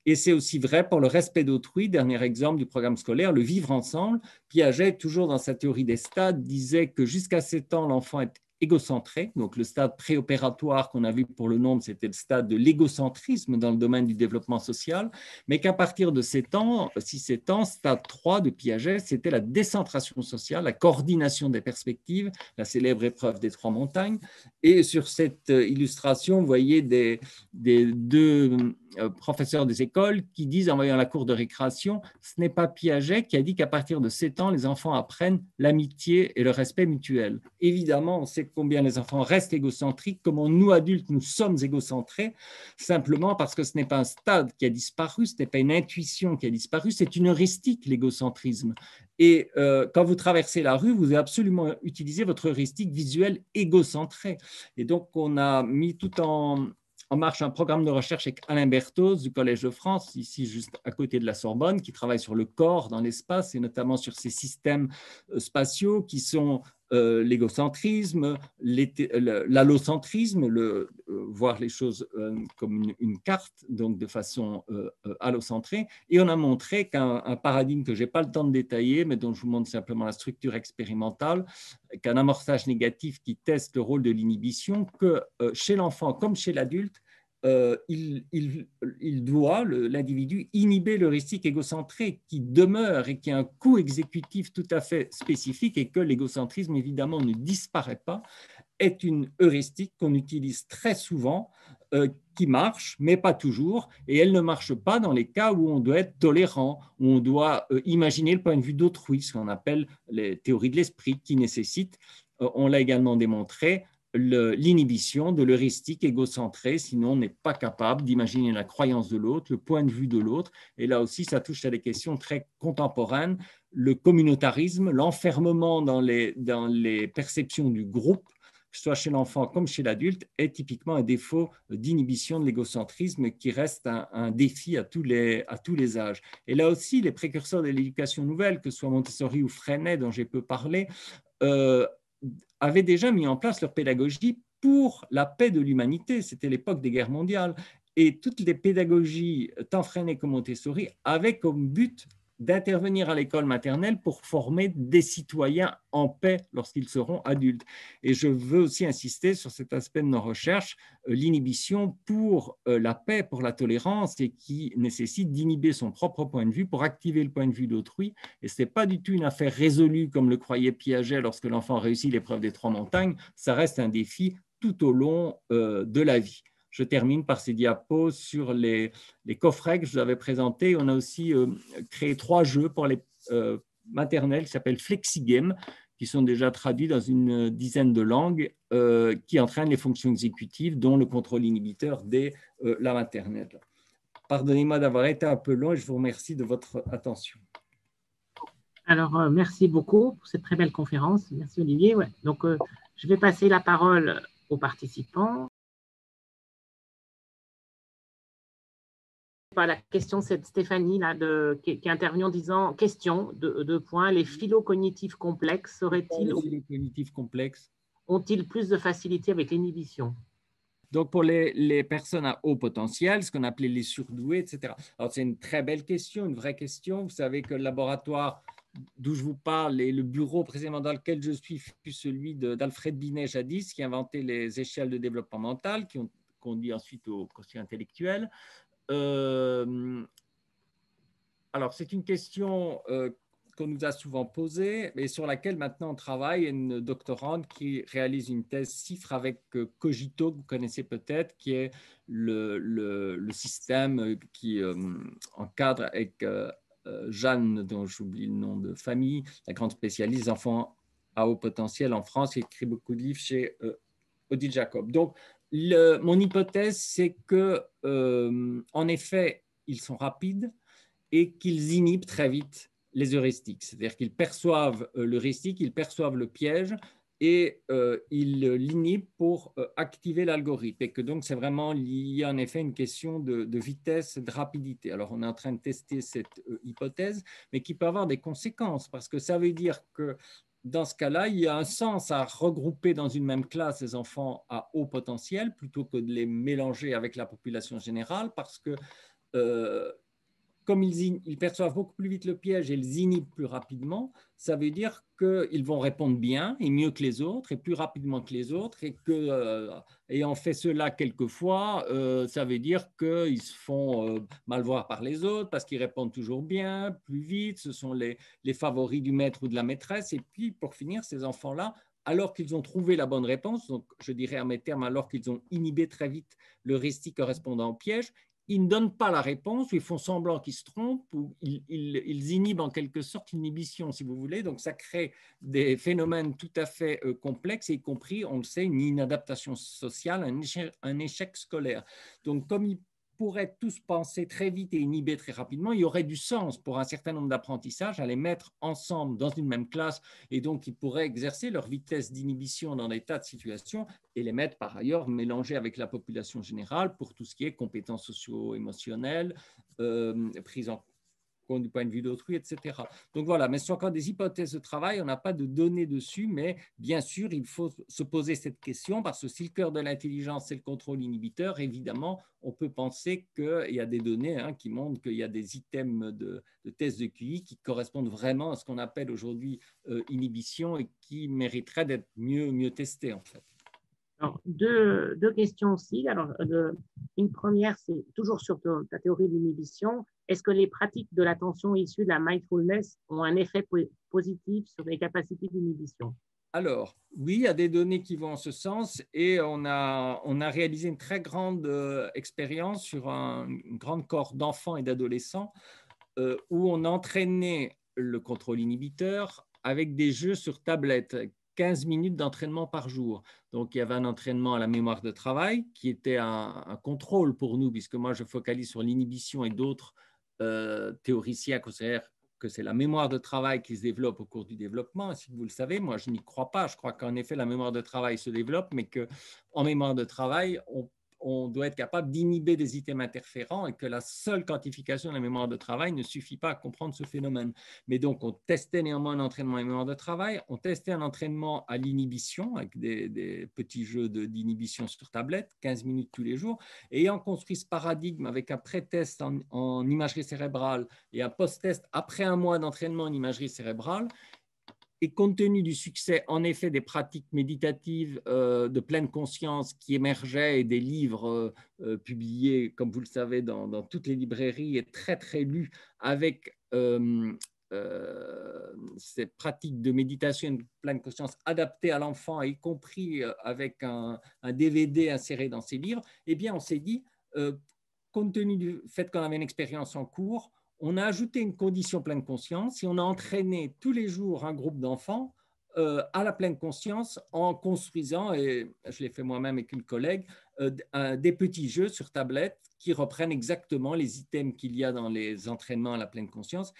Et c'est aussi vrai pour le respect d'autrui, dernier exemple du programme scolaire, le vivre ensemble. Piaget, toujours dans sa théorie des stades, disait que jusqu'à 7 ans, l'enfant est égocentré. Donc, le stade préopératoire qu'on a vu pour le nombre, c'était le stade de l'égocentrisme dans le domaine du développement social, mais qu'à partir de 7 ans, 6-7 ans, stade 3 de Piaget, c'était la décentration sociale, la coordination des perspectives, la célèbre épreuve des 3 montagnes. Et sur cette illustration, vous voyez des deux professeurs des écoles qui disent en voyant la cour de récréation, ce n'est pas Piaget qui a dit qu'à partir de 7 ans, les enfants apprennent l'amitié et le respect mutuel. Évidemment, on sait combien les enfants restent égocentriques, comment nous, adultes, nous sommes égocentrés, simplement parce que ce n'est pas un stade qui a disparu, ce n'est pas une intuition qui a disparu, c'est une heuristique, l'égocentrisme. Et quand vous traversez la rue, vous avez absolument utilisé votre heuristique visuelle égocentrée. Et donc, on a mis tout en marche un programme de recherche avec Alain Berthoz du Collège de France, ici juste à côté de la Sorbonne, qui travaille sur le corps dans l'espace et notamment sur ces systèmes spatiaux qui sont l'égocentrisme, l'allocentrisme, voir les choses comme une carte, donc de façon allocentrée. Et on a montré qu'un paradigme que je n'ai pas le temps de détailler, mais dont je vous montre simplement la structure expérimentale, qu'un amorçage négatif qui teste le rôle de l'inhibition, que chez l'enfant comme chez l'adulte, il doit, l'individu, inhiber l'heuristique égocentré qui demeure et qui a un coût exécutif tout à fait spécifique et que l'égocentrisme, évidemment, ne disparaît pas, est une heuristique qu'on utilise très souvent, qui marche, mais pas toujours, et elle ne marche pas dans les cas où on doit être tolérant, où on doit imaginer le point de vue d'autrui, ce qu'on appelle les théories de l'esprit, qui nécessitent, on l'a également démontré, l'inhibition de l'heuristique égocentrée, sinon on n'est pas capable d'imaginer la croyance de l'autre, le point de vue de l'autre. Et là aussi, ça touche à des questions très contemporaines. Le communautarisme, l'enfermement dans les perceptions du groupe, que ce soit chez l'enfant comme chez l'adulte, est typiquement un défaut d'inhibition de l'égocentrisme qui reste un défi à tous les âges. Et là aussi, les précurseurs de l'éducation nouvelle, que ce soit Montessori ou Freinet, dont j'ai peu parlé, avaient déjà mis en place leur pédagogie pour la paix de l'humanité. C'était l'époque des guerres mondiales. Et toutes les pédagogies, tant Freinet que Montessori, avaient comme but d'intervenir à l'école maternelle pour former des citoyens en paix lorsqu'ils seront adultes. Et je veux aussi insister sur cet aspect de nos recherches, l'inhibition pour la paix, pour la tolérance, et qui nécessite d'inhiber son propre point de vue pour activer le point de vue d'autrui. Et ce n'est pas du tout une affaire résolue comme le croyait Piaget lorsque l'enfant réussit l'épreuve des 3 montagnes, ça reste un défi tout au long de la vie. Je termine par ces diapos sur les coffrets que je vous avais présentés. On a aussi créé 3 jeux pour les maternelles qui s'appellent FlexiGame, qui sont déjà traduits dans une dizaine de langues, qui entraînent les fonctions exécutives, dont le contrôle inhibiteur dès la maternelle. Pardonnez-moi d'avoir été un peu long et je vous remercie de votre attention. Alors, merci beaucoup pour cette très belle conférence. Merci Olivier. Ouais. Donc, je vais passer la parole aux participants. La question, c'est de Stéphanie là, qui intervient en disant, question, 2 points, les phylocognitifs complexes ont-ils plus de facilité avec l'inhibition? Donc, pour les personnes à haut potentiel, ce qu'on appelait les surdoués, etc. Alors, c'est une très belle question, une vraie question. Vous savez que le laboratoire d'où je vous parle et le bureau précisément dans lequel je suis fut celui d'Alfred Binet jadis, qui a inventé les échelles de développement mental, qui ont conduit ensuite au quotient intellectuel. Alors, c'est une question qu'on nous a souvent posée et sur laquelle maintenant on travaille. Une doctorante qui réalise une thèse CIFRE avec Cogito, que vous connaissez peut-être, qui est le système qui encadre avec Jeanne, dont j'oublie le nom de famille, la grande spécialiste des enfants à haut potentiel en France, qui écrit beaucoup de livres chez Odile Jacob. Donc, mon hypothèse, c'est que, en effet, ils sont rapides et qu'ils inhibent très vite les heuristiques. C'est-à-dire qu'ils perçoivent l'heuristique, ils perçoivent le piège et ils l'inhibent pour activer l'algorithme. Et que donc, c'est vraiment lié en effet à une question de vitesse, de rapidité. Alors, on est en train de tester cette hypothèse, mais qui peut avoir des conséquences parce que ça veut dire que dans ce cas-là, il y a un sens à regrouper dans une même classe les enfants à haut potentiel plutôt que de les mélanger avec la population générale parce que comme ils perçoivent beaucoup plus vite le piège et ils inhibent plus rapidement, ça veut dire qu'ils vont répondre bien et mieux que les autres et plus rapidement que les autres et que, ayant fait cela quelquefois, ça veut dire qu'ils se font mal voir par les autres parce qu'ils répondent toujours bien, plus vite, ce sont les favoris du maître ou de la maîtresse. Et puis, pour finir, ces enfants-là, alors qu'ils ont trouvé la bonne réponse, donc je dirais à mes termes, alors qu'ils ont inhibé très vite le récit correspondant au piège, ils ne donnent pas la réponse, ou ils font semblant qu'ils se trompent, ou ils inhibent en quelque sorte l'inhibition, si vous voulez. Donc, ça crée des phénomènes tout à fait complexes, y compris, on le sait, une inadaptation sociale, un échec scolaire. Donc, comme ils pourraient tous penser très vite et inhiber très rapidement, il y aurait du sens pour un certain nombre d'apprentissages à les mettre ensemble dans une même classe, et donc ils pourraient exercer leur vitesse d'inhibition dans des tas de situations et les mettre par ailleurs mélangés avec la population générale pour tout ce qui est compétences socio-émotionnelles, prise en compte du point de vue d'autrui, etc. Donc voilà, mais ce sont encore des hypothèses de travail, on n'a pas de données dessus, mais bien sûr, il faut se poser cette question parce que si le cœur de l'intelligence, c'est le contrôle inhibiteur, évidemment, on peut penser qu'il y a des données qui montrent qu'il y a des items de tests de QI qui correspondent vraiment à ce qu'on appelle aujourd'hui inhibition et qui mériteraient d'être mieux testés en fait. Alors, deux questions aussi. Alors, une première, c'est toujours sur ta théorie de l'inhibition. Est-ce que les pratiques de l'attention issues de la mindfulness ont un effet positif sur les capacités d'inhibition? Alors, oui, il y a des données qui vont en ce sens et on a réalisé une très grande expérience sur une grande cohorte d'enfants et d'adolescents où on entraînait le contrôle inhibiteur avec des jeux sur tablette, 15 minutes d'entraînement par jour. Donc, il y avait un entraînement à la mémoire de travail qui était un contrôle pour nous, puisque moi, je focalise sur l'inhibition et d'autres théoriciens considèrent que c'est la mémoire de travail qui se développe au cours du développement. Si vous le savez, moi, je n'y crois pas. Je crois qu'en effet, la mémoire de travail se développe, mais qu'en mémoire de travail, on doit être capable d'inhiber des items interférents et que la seule quantification de la mémoire de travail ne suffit pas à comprendre ce phénomène. Mais donc, on testait néanmoins un entraînement à la mémoire de travail, on testait un entraînement à l'inhibition avec des petits jeux d'inhibition sur tablette, 15 minutes tous les jours, et ayant construit ce paradigme avec un pré-test en imagerie cérébrale et un post-test après un mois d'entraînement en imagerie cérébrale, et compte tenu du succès, en effet, des pratiques méditatives de pleine conscience qui émergeaient et des livres publiés, comme vous le savez, dans toutes les librairies et très, très lus avec ces pratiques de méditation et de pleine conscience adaptées à l'enfant, y compris avec un DVD inséré dans ces livres, eh bien, on s'est dit, compte tenu du fait qu'on avait une expérience en cours, on a ajouté une condition pleine conscience et on a entraîné tous les jours un groupe d'enfants à la pleine conscience en construisant, et je l'ai fait moi-même avec une collègue, des petits jeux sur tablette qui reprennent exactement les items qu'il y a dans les entraînements à la pleine conscience.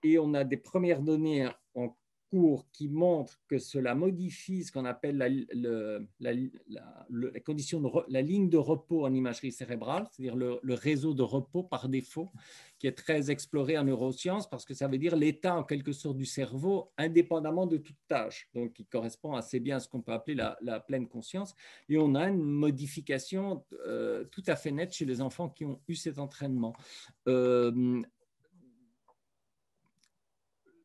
Et on a des premières données en cours qui montrent que cela modifie ce qu'on appelle la condition la ligne de repos en imagerie cérébrale, c'est-à-dire le réseau de repos par défaut, qui est très exploré en neurosciences parce que ça veut dire l'état en quelque sorte du cerveau indépendamment de toute tâche, donc qui correspond assez bien à ce qu'on peut appeler la pleine conscience. Et on a une modification tout à fait nette chez les enfants qui ont eu cet entraînement.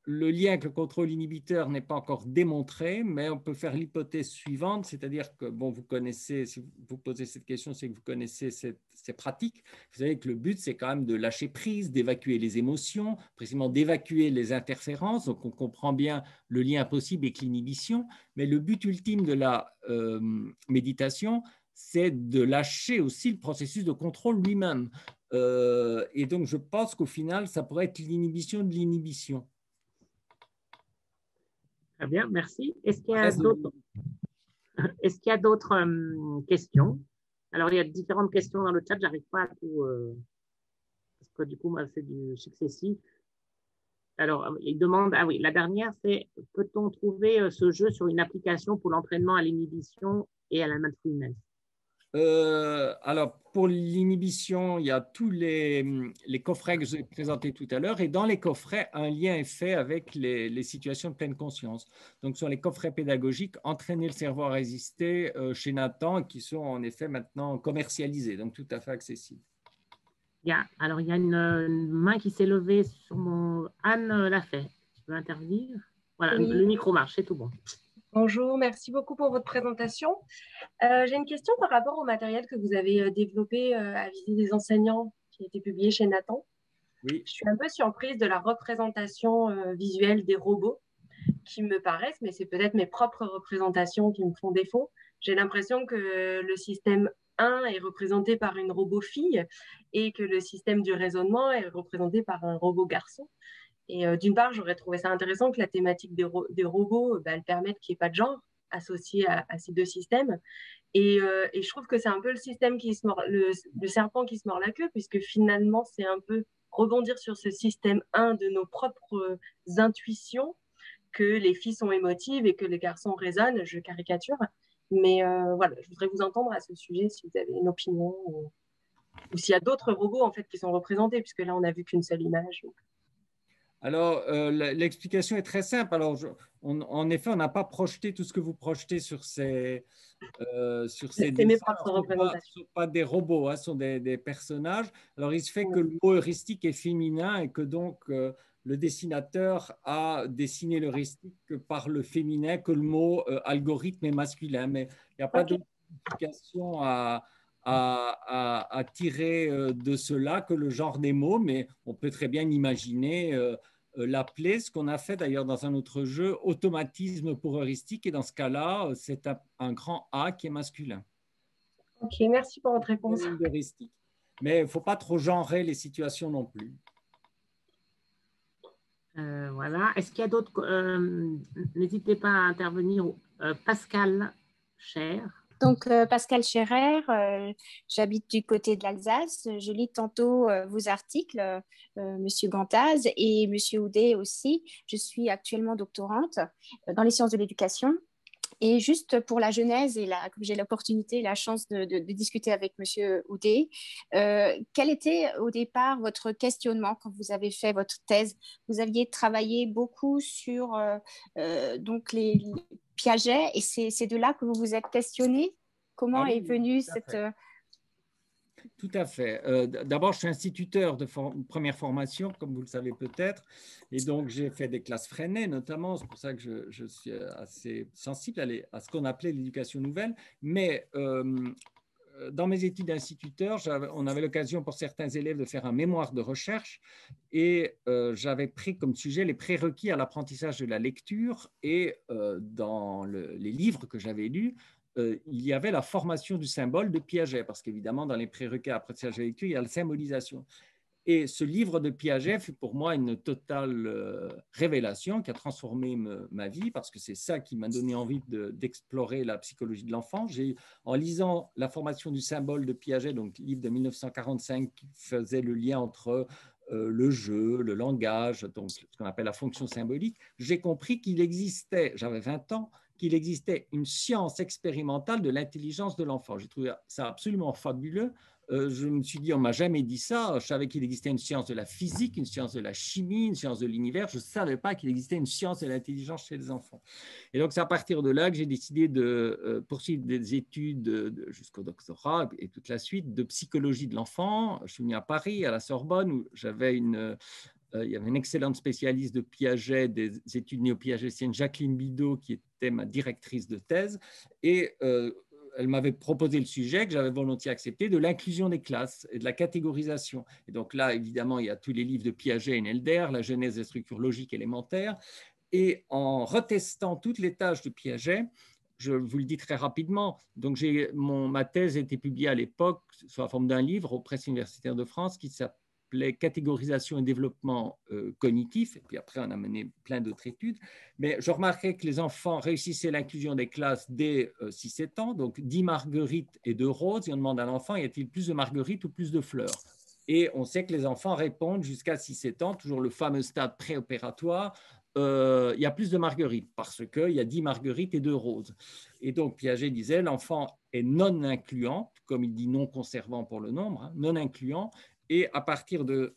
le lien avec le contrôle inhibiteur n'est pas encore démontré, mais on peut faire l'hypothèse suivante, c'est-à-dire que, bon, vous connaissez, si vous posez cette question, c'est que vous connaissez ces pratiques. Vous savez que le but, c'est quand même de lâcher prise, d'évacuer les émotions, précisément d'évacuer les interférences. Donc, on comprend bien le lien possible avec l'inhibition, mais le but ultime de la méditation, c'est de lâcher aussi le processus de contrôle lui-même. Et donc, je pense qu'au final, ça pourrait être l'inhibition de l'inhibition. Très bien, merci. Est-ce qu'il y a d'autres questions? Alors, il y a différentes questions dans le chat, j'arrive pas à tout, parce que du coup, moi, c'est du successif. Alors, il demande, ah oui, la dernière, c'est peut-on trouver ce jeu sur une application pour l'entraînement à l'inhibition et à la mindfulness? Alors, pour l'inhibition, il y a tous les coffrets que j'ai présentés tout à l'heure. Et dans les coffrets, un lien est fait avec les situations de pleine conscience. Donc, sur les coffrets pédagogiques, Entraîner le cerveau à résister chez Nathan, qui sont en effet maintenant commercialisés, donc tout à fait accessibles. Alors, il y a une main qui s'est levée sur mon... Anne l'a fait. Tu peux intervenir? Voilà, Oui. le micro marche, c'est tout bon. Bonjour, merci beaucoup pour votre présentation. J'ai une question par rapport au matériel que vous avez développé à viser des enseignants qui a été publié chez Nathan. Oui. Je suis un peu surprise de la représentation visuelle des robots qui me paraissent, mais c'est peut-être mes propres représentations qui me font défaut. J'ai l'impression que le système 1 est représenté par une robot fille et que le système du raisonnement est représenté par un robot garçon. Et d'une part, j'aurais trouvé ça intéressant que la thématique des robots, elle permette qu'il n'y ait pas de genre associé à ces deux systèmes. Et je trouve que c'est un peu le système qui se mord, le serpent qui se mord la queue, puisque finalement, c'est un peu rebondir sur ce système 1 de nos propres intuitions, que les filles sont émotives et que les garçons raisonnent, je caricature. Mais voilà, je voudrais vous entendre à ce sujet, si vous avez une opinion, ou s'il y a d'autres robots en fait qui sont représentés, puisque là, on n'a vu qu'une seule image. Alors, l'explication est très simple. Alors, en effet, on n'a pas projeté tout ce que vous projetez sur ces C'est dessins. mes propres représentations. Ce ne sont pas des robots, hein, ce sont des personnages. Alors, il se fait que le mot heuristique est féminin et que donc le dessinateur a dessiné l'heuristique par le féminin, que le mot algorithme est masculin. Mais il n'y a pas d'autre explication à tirer de cela que le genre des mots, mais on peut très bien imaginer l'appeler, ce qu'on a fait d'ailleurs dans un autre jeu, automatisme pour heuristique, et dans ce cas-là, c'est un grand A qui est masculin. Ok, merci pour votre réponse. Mais il ne faut pas trop genrer les situations non plus. Voilà. Est-ce qu'il y a d'autres... n'hésitez pas à intervenir. Pascal Cher. Donc, Pascal Scherer, j'habite du côté de l'Alsace. Je lis tantôt vos articles, Monsieur Gantaz et Monsieur Houdet aussi. Je suis actuellement doctorante dans les sciences de l'éducation. Et juste pour la genèse, comme j'ai l'opportunité et la chance de discuter avec Monsieur Houdet, quel était au départ votre questionnement quand vous avez fait votre thèse? Vous aviez travaillé beaucoup sur donc les Piaget, et c'est de là que vous vous êtes questionné. Comment est venue cette... Tout à fait. D'abord, je suis instituteur de première formation, comme vous le savez peut-être, et donc j'ai fait des classes Freinet notamment. C'est pour ça que je suis assez sensible à ce qu'on appelait l'éducation nouvelle. Mais dans mes études d'instituteur, on avait l'occasion pour certains élèves de faire un mémoire de recherche, et j'avais pris comme sujet les prérequis à l'apprentissage de la lecture, et dans les livres que j'avais lus, il y avait la formation du symbole de Piaget, parce qu'évidemment, dans les prérequis à l'apprentissage de la lecture, il y a la symbolisation. Et ce livre de Piaget fut pour moi une totale révélation qui a transformé ma vie, parce que c'est ça qui m'a donné envie d'explorer la psychologie de l'enfant. En lisant la formation du symbole de Piaget, donc livre de 1945 qui faisait le lien entre le jeu, le langage, donc ce qu'on appelle la fonction symbolique, j'ai compris qu'il existait, j'avais 20 ans, qu'il existait une science expérimentale de l'intelligence de l'enfant. J'ai trouvé ça absolument fabuleux. Je me suis dit, on ne m'a jamais dit ça. Je savais qu'il existait une science de la physique, une science de la chimie, une science de l'univers. Je ne savais pas qu'il existait une science de l'intelligence chez les enfants. Et donc, c'est à partir de là que j'ai décidé de poursuivre des études jusqu'au doctorat et toute la suite de psychologie de l'enfant. Je suis venu à Paris, à la Sorbonne, où j'avais il y avait une excellente spécialiste de Piaget, des études néo-piagétiennes, Jacqueline Bidot, qui était ma directrice de thèse, et elle m'avait proposé le sujet que j'avais volontiers accepté, de l'inclusion des classes et de la catégorisation. Et donc là, évidemment, il y a tous les livres de Piaget et Nelder, la genèse des structures logiques élémentaires, et en retestant toutes les tâches de Piaget, je vous le dis très rapidement, donc ma thèse a été publiée à l'époque sous la forme d'un livre aux presses universitaires de France qui s'appelait Catégorisation et développement cognitif, et puis après on a mené plein d'autres études, mais je remarquais que les enfants réussissaient l'inclusion des classes dès 6-7 ans, donc 10 marguerites et 2 roses, et on demande à l'enfant, y a-t-il plus de marguerites ou plus de fleurs? Et on sait que les enfants répondent jusqu'à 6-7 ans, toujours le fameux stade préopératoire, il y a plus de marguerites parce qu'il y a 10 marguerites et 2 roses. Et donc Piaget disait l'enfant est non incluant, comme il dit non conservant pour le nombre, hein, non incluant. Et à partir de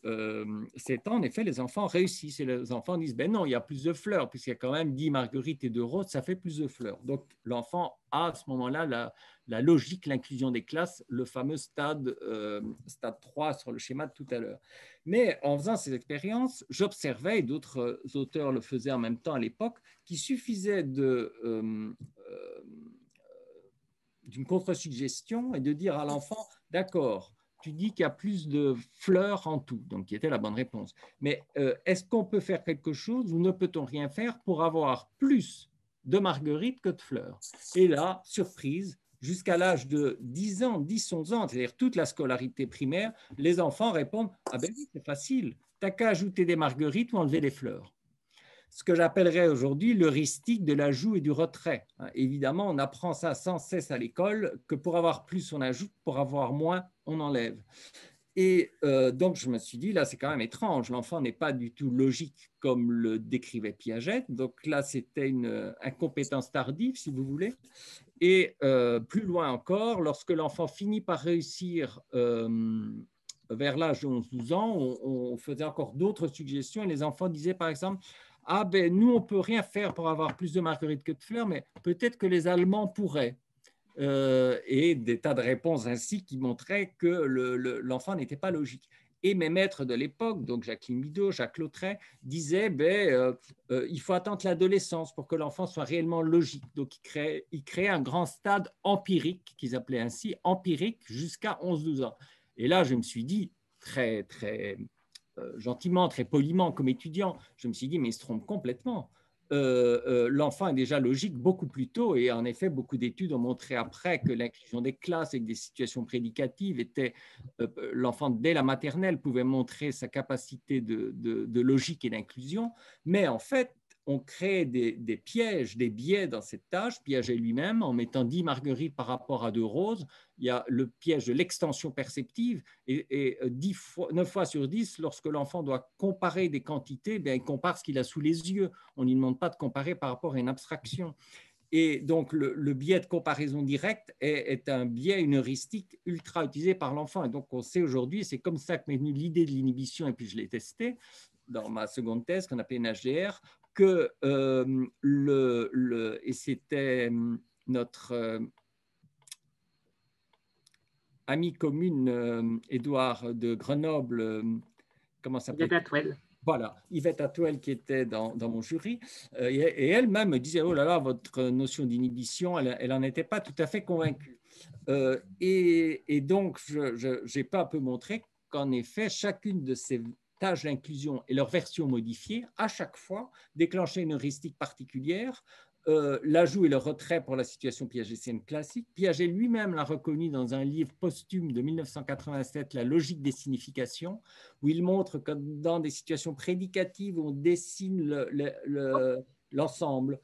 7 ans, en effet, les enfants réussissent. Et les enfants disent, ben non, il y a plus de fleurs, puisqu'il y a quand même 10 marguerites et 2 roses, ça fait plus de fleurs. Donc l'enfant a à ce moment-là la logique, l'inclusion des classes, le fameux stade 3 sur le schéma de tout à l'heure. Mais en faisant ces expériences, j'observais, et d'autres auteurs le faisaient en même temps à l'époque, qu'il suffisait d'une contre-suggestion et de dire à l'enfant, d'accord, tu dis qu'il y a plus de fleurs en tout, donc qui était la bonne réponse. Mais est-ce qu'on peut faire quelque chose ou ne peut-on rien faire pour avoir plus de marguerites que de fleurs? Et là, surprise, jusqu'à l'âge de 10 ans, 10, 11 ans, c'est-à-dire toute la scolarité primaire, les enfants répondent « Ah ben oui, c'est facile, tu n'as qu'à ajouter des marguerites ou enlever des fleurs ». Ce que j'appellerais aujourd'hui l'heuristique de l'ajout et du retrait. Évidemment, on apprend ça sans cesse à l'école, que pour avoir plus, on ajoute, pour avoir moins, on enlève. Et donc, je me suis dit, là, c'est quand même étrange. L'enfant n'est pas du tout logique comme le décrivait Piaget. Donc là, c'était une incompétence tardive, si vous voulez. Et plus loin encore, lorsque l'enfant finit par réussir vers l'âge de 11-12 ans, on faisait encore d'autres suggestions. Et les enfants disaient, par exemple, ah ben nous, on ne peut rien faire pour avoir plus de marguerites que de fleurs, mais peut-être que les Allemands pourraient. Et des tas de réponses ainsi qui montraient que l'enfant n'était pas logique. Et mes maîtres de l'époque, donc Jacqueline Bidot, Jacques Lautret, disaient il faut attendre l'adolescence pour que l'enfant soit réellement logique. Donc ils créaient un grand stade empirique, qu'ils appelaient ainsi, empirique, jusqu'à 11-12 ans. Et là, je me suis dit, très, très gentiment, très poliment comme étudiant, je me suis dit, mais il se trompe complètement. L'enfant est déjà logique beaucoup plus tôt et en effet beaucoup d'études ont montré après que l'inclusion des classes avec des situations prédicatives était l'enfant dès la maternelle pouvait montrer sa capacité de logique et d'inclusion, mais en fait on crée des pièges, des biais dans cette tâche. Piaget lui-même, en mettant 10 marguerites par rapport à 2 roses, il y a le piège de l'extension perceptive et 9 fois sur 10, lorsque l'enfant doit comparer des quantités, il compare ce qu'il a sous les yeux. On ne lui demande pas de comparer par rapport à une abstraction. Et donc, le biais de comparaison directe est un biais, une heuristique ultra utilisée par l'enfant. Et donc, on sait aujourd'hui, c'est comme ça que m'est venue l'idée de l'inhibition, et puis je l'ai testé dans ma seconde thèse qu'on appelait NHDR, que et c'était notre ami commune, Édouard de Grenoble, comment ça s'appelle ? Yvette Atwell. Voilà, Yvette Atwell qui était dans mon jury, et elle-même me disait, oh là là, votre notion d'inhibition, elle n'en était pas tout à fait convaincue. Et donc, j'ai pas un peu montré qu'en effet, chacune de ces tâches d'inclusion et leur version modifiée, à chaque fois, déclenchaient une heuristique particulière, l'ajout et le retrait pour la situation piagétienne classique. Piaget lui-même l'a reconnu dans un livre posthume de 1987, La logique des significations, où il montre que dans des situations prédicatives, on dessine l'ensemble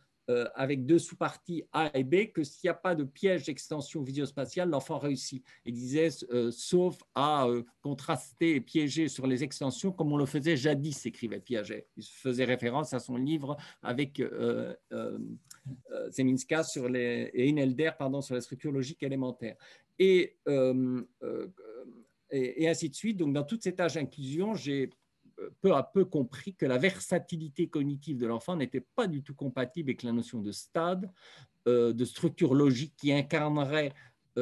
avec 2 sous-parties A et B, que s'il n'y a pas de piège d'extension visio-spatiale, l'enfant réussit. Il disait, sauf à contraster et piéger sur les extensions, comme on le faisait jadis, écrivait Piaget. Il faisait référence à son livre avec Zeminska et Inelder sur la structure logique élémentaire. Et ainsi de suite. Donc, dans toutes ces tâches d'inclusion, j'ai peu à peu compris que la versatilité cognitive de l'enfant n'était pas du tout compatible avec la notion de stade, de structure logique qui incarnerait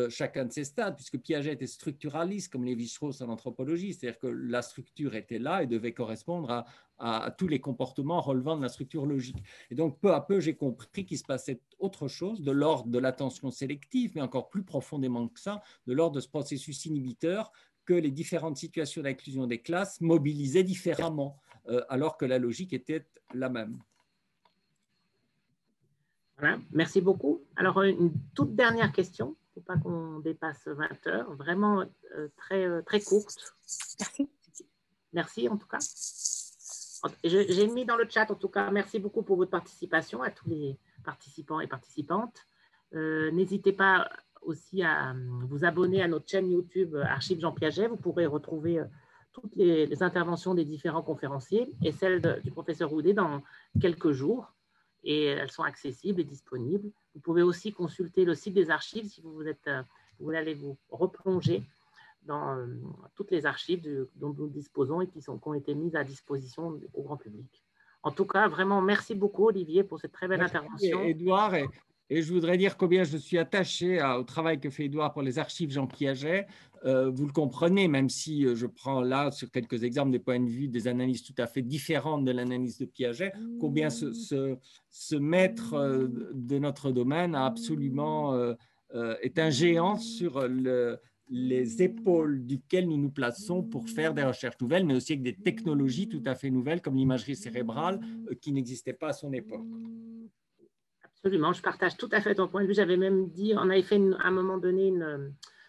chacun de ces stades, puisque Piaget était structuraliste comme Lévi-Strauss en anthropologie, c'est-à-dire que la structure était là et devait correspondre à tous les comportements relevant de la structure logique. Et donc, peu à peu, j'ai compris qu'il se passait autre chose de l'ordre de l'attention sélective, mais encore plus profondément que ça, de l'ordre de ce processus inhibiteur que les différentes situations d'inclusion des classes mobilisaient différemment, alors que la logique était la même. Voilà, merci beaucoup. Alors, une toute dernière question, il ne faut pas qu'on dépasse 20 heures, vraiment très courte. Merci. Merci en tout cas. J'ai mis dans le chat, en tout cas, merci beaucoup pour votre participation à tous les participants et participantes. N'hésitez pas aussi à vous abonner à notre chaîne YouTube Archives Jean Piaget. Vous pourrez retrouver toutes les interventions des différents conférenciers et celles du professeur Houdet dans quelques jours. Et elles sont accessibles et disponibles. Vous pouvez aussi consulter le site des archives si vous voulez aller vous replonger dans toutes les archives dont nous disposons et qui ont été mises à disposition au grand public. En tout cas, vraiment, merci beaucoup, Olivier, pour cette très belle intervention. Édouard, et je voudrais dire combien je suis attaché au travail que fait Édouard pour les archives Jean Piaget. Vous le comprenez, même si je prends là, sur quelques exemples, des points de vue, des analyses tout à fait différentes de l'analyse de Piaget, combien ce maître de notre domaine a absolument, est un géant sur les épaules duquel nous nous plaçons pour faire des recherches nouvelles, mais aussi avec des technologies tout à fait nouvelles comme l'imagerie cérébrale qui n'existait pas à son époque. Absolument, je partage tout à fait ton point de vue. J'avais même dit, on avait fait à un moment donné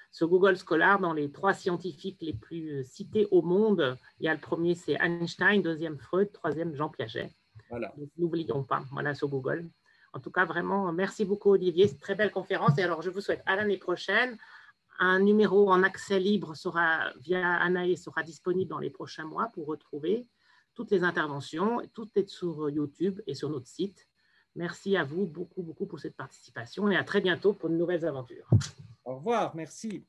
ce Google Scholar dans les 3 scientifiques les plus cités au monde. Il y a le premier, c'est Einstein, deuxième Freud, troisième Jean Piaget. Voilà. N'oublions pas, voilà, sur Google. En tout cas, vraiment, merci beaucoup, Olivier. C'est une très belle conférence. Et alors, je vous souhaite à l'année prochaine. Un numéro en accès libre via Anae sera disponible dans les prochains mois pour retrouver toutes les interventions. Tout est sur YouTube et sur notre site. Merci à vous beaucoup pour cette participation et à très bientôt pour de nouvelles aventures. Au revoir, merci.